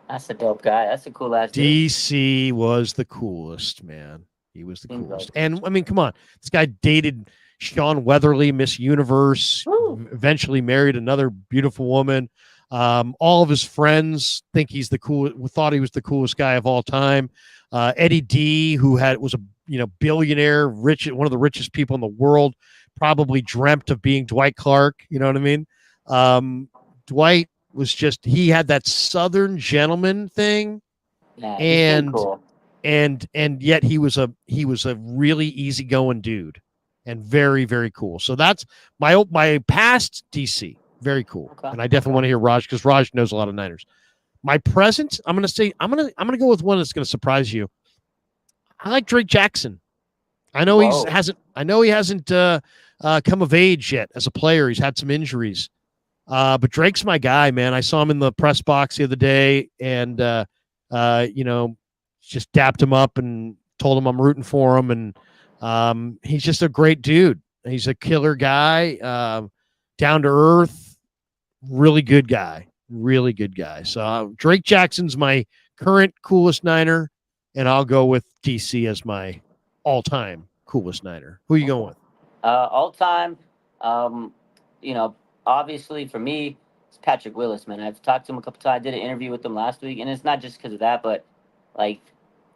That's a dope guy. That's a cool ass dude. DC was the coolest, man. He was the coolest. And, I mean, come on. This guy dated Sean Weatherly, Miss Universe, eventually married another beautiful woman. All of his friends think he's thought he was the coolest guy of all time. Eddie D, who was a billionaire, one of the richest people in the world, probably dreamt of being Dwight Clark. You know what I mean? Dwight was he had that Southern gentleman thing, and cool. and yet he was a really easygoing dude, and very, very cool. So that's my past DC. Very cool. Okay. And I definitely want to hear Raj, because Raj knows a lot of Niners. My present, I'm gonna go with one that's gonna surprise you. I like Drake Jackson. I know he hasn't come of age yet as a player. He's had some injuries. But Drake's my guy, man. I saw him in the press box the other day, and just dapped him up and told him I'm rooting for him. And he's just a great dude. He's a killer guy, down to earth, really good guy. Really good guy. So Drake Jackson's my current coolest Niner, and I'll go with DC as my all-time coolest Niner. Who are you going with? All-time, obviously for me, it's Patrick Willis, man. I've talked to him a couple times. I did an interview with him last week, and it's not just because of that, but like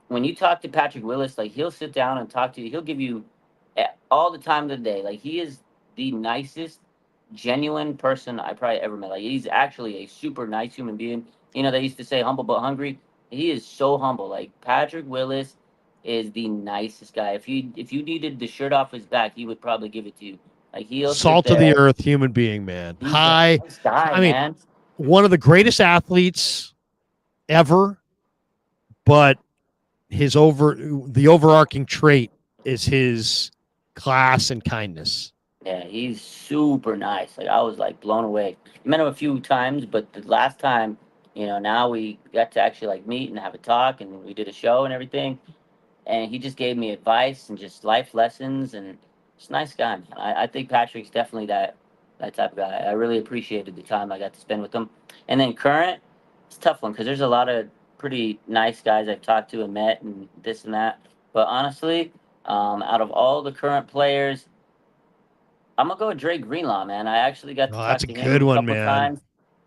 when you talk to Patrick Willis, like he'll sit down and talk to you. He'll give you all the time of the day. Like he is the nicest, genuine person I probably ever met. Like he's actually a super nice human being. They used to say humble but hungry. He is so humble. Like Patrick Willis is the nicest guy. If you needed the shirt off his back, he would probably give it to you. Like he'll salt of the earth human being, man. One of the greatest athletes ever, but the overarching trait is his class and kindness. Yeah, he's super nice. Like I was like blown away. I met him a few times, but the last time, now we got to actually like meet and have a talk, and we did a show and everything. And he just gave me advice and just life lessons, and just a nice guy, man. I think Patrick's definitely that type of guy. I really appreciated the time I got to spend with him. And then current, it's a tough one because there's a lot of pretty nice guys I've talked to and met and this and that. But honestly, out of all the current players, I'm gonna go with Drake Greenlaw, man. I actually got to talk to him a couple times.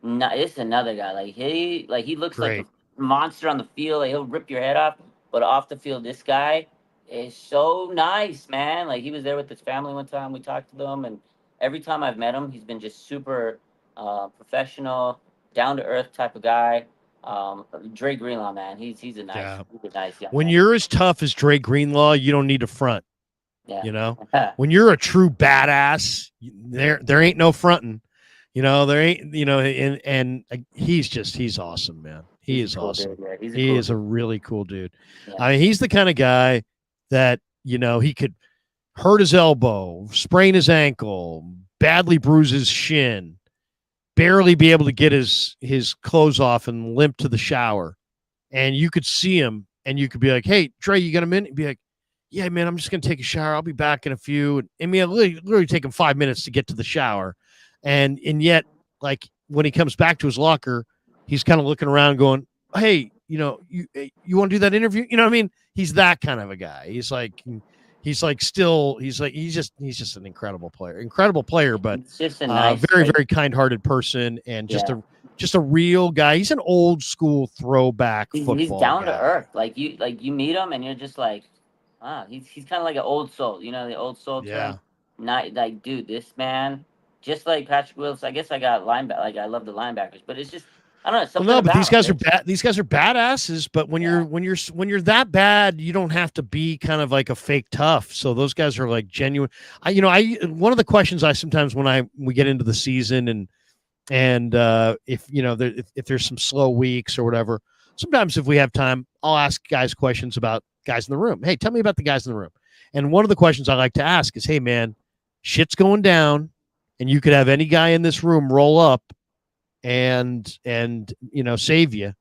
No, it's another guy. Like he looks like a monster on the field. Like, he'll rip your head off, but off the field, this guy is so nice, man. Like he was there with his family one time. We talked to them, and every time I've met him, he's been just super professional, down to earth type of guy. Dre Greenlaw, man, he's a nice, Yeah. he's a nice young When man. you're as tough as Dre Greenlaw, you don't need a front. Yeah. You know, when you're a true badass, there ain't no fronting. You know, there ain't. You know, and he's awesome, man. He He's is a cool awesome. dude, yeah. He's a He cool is a dude. really cool dude. Yeah. I mean, he's the kind of guy that, you know, he could hurt his elbow, sprain his ankle, badly bruise his shin, barely be able to get his clothes off and limp to the shower. And you could see him and you could be like, "Hey, Dre, you got a minute?" He'd be like, "Yeah, man, I'm just going to take a shower. I'll be back in a few." I mean, it literally take him 5 minutes to get to the shower. And yet, like, when he comes back to his locker, he's kind of looking around going, "Hey, you know, you want to do that interview?" You know what I mean? He's that kind of a guy. He's just an incredible player, but He's just a nice, very, like, very kind-hearted person and Yeah. just a real guy. He's an old school throwback football he's down guy. to earth. Like you meet him and you're just like, he's kind of like an old soul. You know the old soul Yeah. term. Not like, dude, this man, just like Patrick Willis. I guess I got linebacker. Like, I love the linebackers, but it's just, I don't know, Well, something no, but these about guys are it. bad. These guys are badasses. But when Yeah. you're that bad, you don't have to be kind of like a fake tough. So those guys are like genuine. One of the questions I sometimes when we get into the season and if you know if there's some slow weeks or whatever, sometimes if we have time, I'll ask guys questions about guys in the room. Hey, tell me about the guys in the room. And one of the questions I like to ask is, hey man, shit's going down, and you could have any guy in this room roll up and you know save you.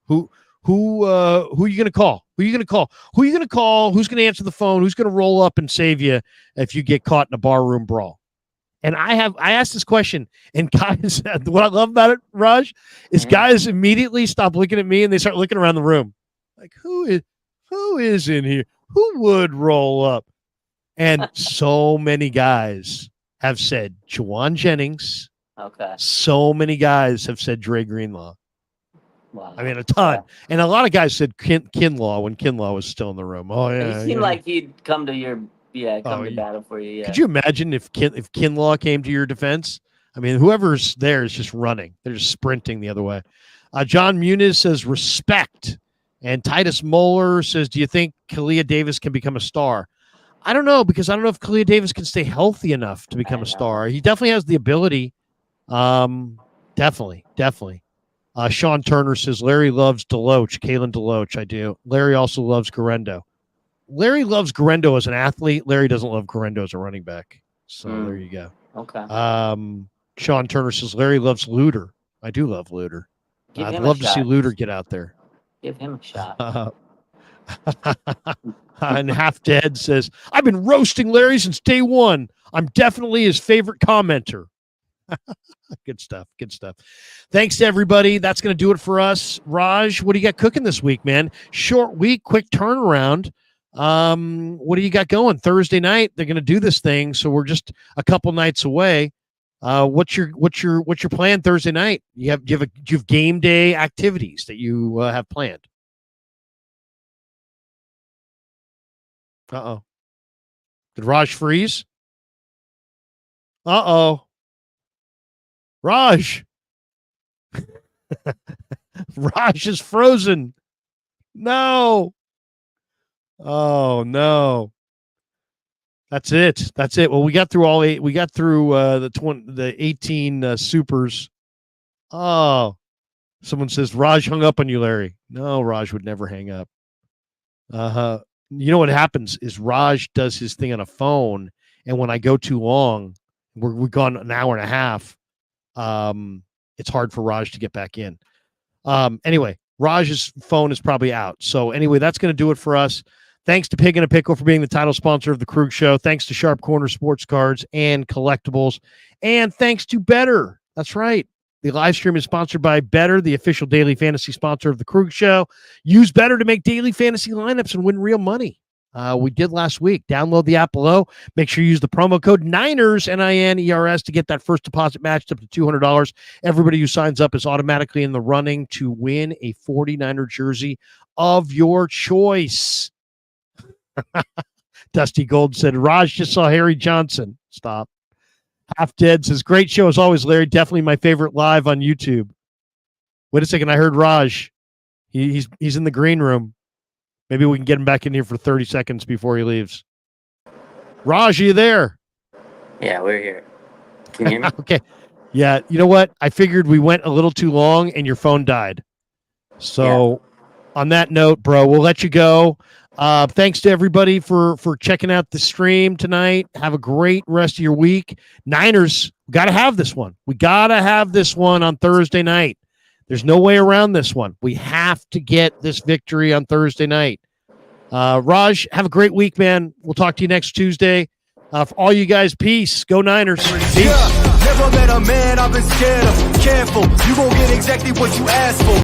Who are you gonna call? Who are you gonna call? Who are you gonna call? Who's gonna answer the phone? Who's gonna roll up and save you if you get caught in a barroom brawl? And I asked this question, and guys, what I love about it, Raj, is guys immediately stop looking at me and they start looking around the room, like who is in here? Who would roll up? And so many guys have said Juwan Jennings. Okay. So many guys have said Dre Greenlaw. Wow. I mean, a ton. And a lot of guys said Kinlaw when Kinlaw was still in the room. Oh, yeah. He seemed like he'd come to your to Oh, battle for you. Yeah. Could you imagine if Kinlaw came to your defense? I mean, whoever's there is just running. They're just sprinting the other way. John Muniz says respect. And Titus Moeller says, do you think Kalia Davis can become a star? I don't know, because I don't know if Kalia Davis can stay healthy enough to become a star. He definitely has the ability. Definitely. Sean Turner says, Larry loves Deloach, Kalen Deloach. I do. Larry also loves Garendo. Larry loves Garendo as an athlete. Larry doesn't love Garendo as a running back. So there you go. Okay. Sean Turner says, Larry loves Luter. I do love Luter. I'd love to see Luter get out there. Give him a shot. And Half Dead says, I've been roasting Larry since day one. I'm definitely his favorite commenter. Good stuff. Thanks to everybody. That's going to do it for us. Raj, what do you got cooking this week, man? Short week, quick turnaround. What do you got going? Thursday night, they're going to do this thing, so we're just a couple nights away. What's your plan Thursday night? Do you have game day activities that you have planned? Uh-oh. Did Raj freeze? Uh-oh. Raj. Raj is frozen. No. Oh, no. That's it. Well, we got through all eight. We got through the 18 supers. Oh. Someone says Raj hung up on you, Larry. No, Raj would never hang up. You know what happens is Raj does his thing on a phone, and when I go too long, we've gone an hour and a half. It's hard for Raj to get back in. Anyway, Raj's phone is probably out. So anyway, that's going to do it for us. Thanks to Pig and a Pickle for being the title sponsor of the Krueger Show. Thanks to Sharp Corner Sports Cards and Collectibles. And thanks to Betr. That's right. The live stream is sponsored by Betr, the official daily fantasy sponsor of the Krueger Show. Use Betr to make daily fantasy lineups and win real money. We did last week. Download the app below. Make sure you use the promo code Niners, NINERS, to get that first deposit matched up to $200. Everybody who signs up is automatically in the running to win a 49er jersey of your choice. Dusty Gold said, Raj just saw Harry Johnson. Stop. Half Dead says, great show as always, Larry. Definitely my favorite live on YouTube. Wait a second. I heard Raj. He's in the green room. Maybe we can get him back in here for 30 seconds before he leaves. Raj, are you there? Yeah, we're here. Can you hear me? Okay. Yeah, you know what? I figured we went a little too long and your phone died. So on that note, bro, we'll let you go. Thanks to everybody for checking out the stream tonight. Have a great rest of your week. Niners, we got to have this one. We got to have this one on Thursday night. There's no way around this one. We have to get this victory on Thursday night. Raj, have a great week, man. We'll talk to you next Tuesday. For all you guys, peace. Go Niners. Peace. Never met a man I've been scared of. Careful, you gon' get exactly what you asked for.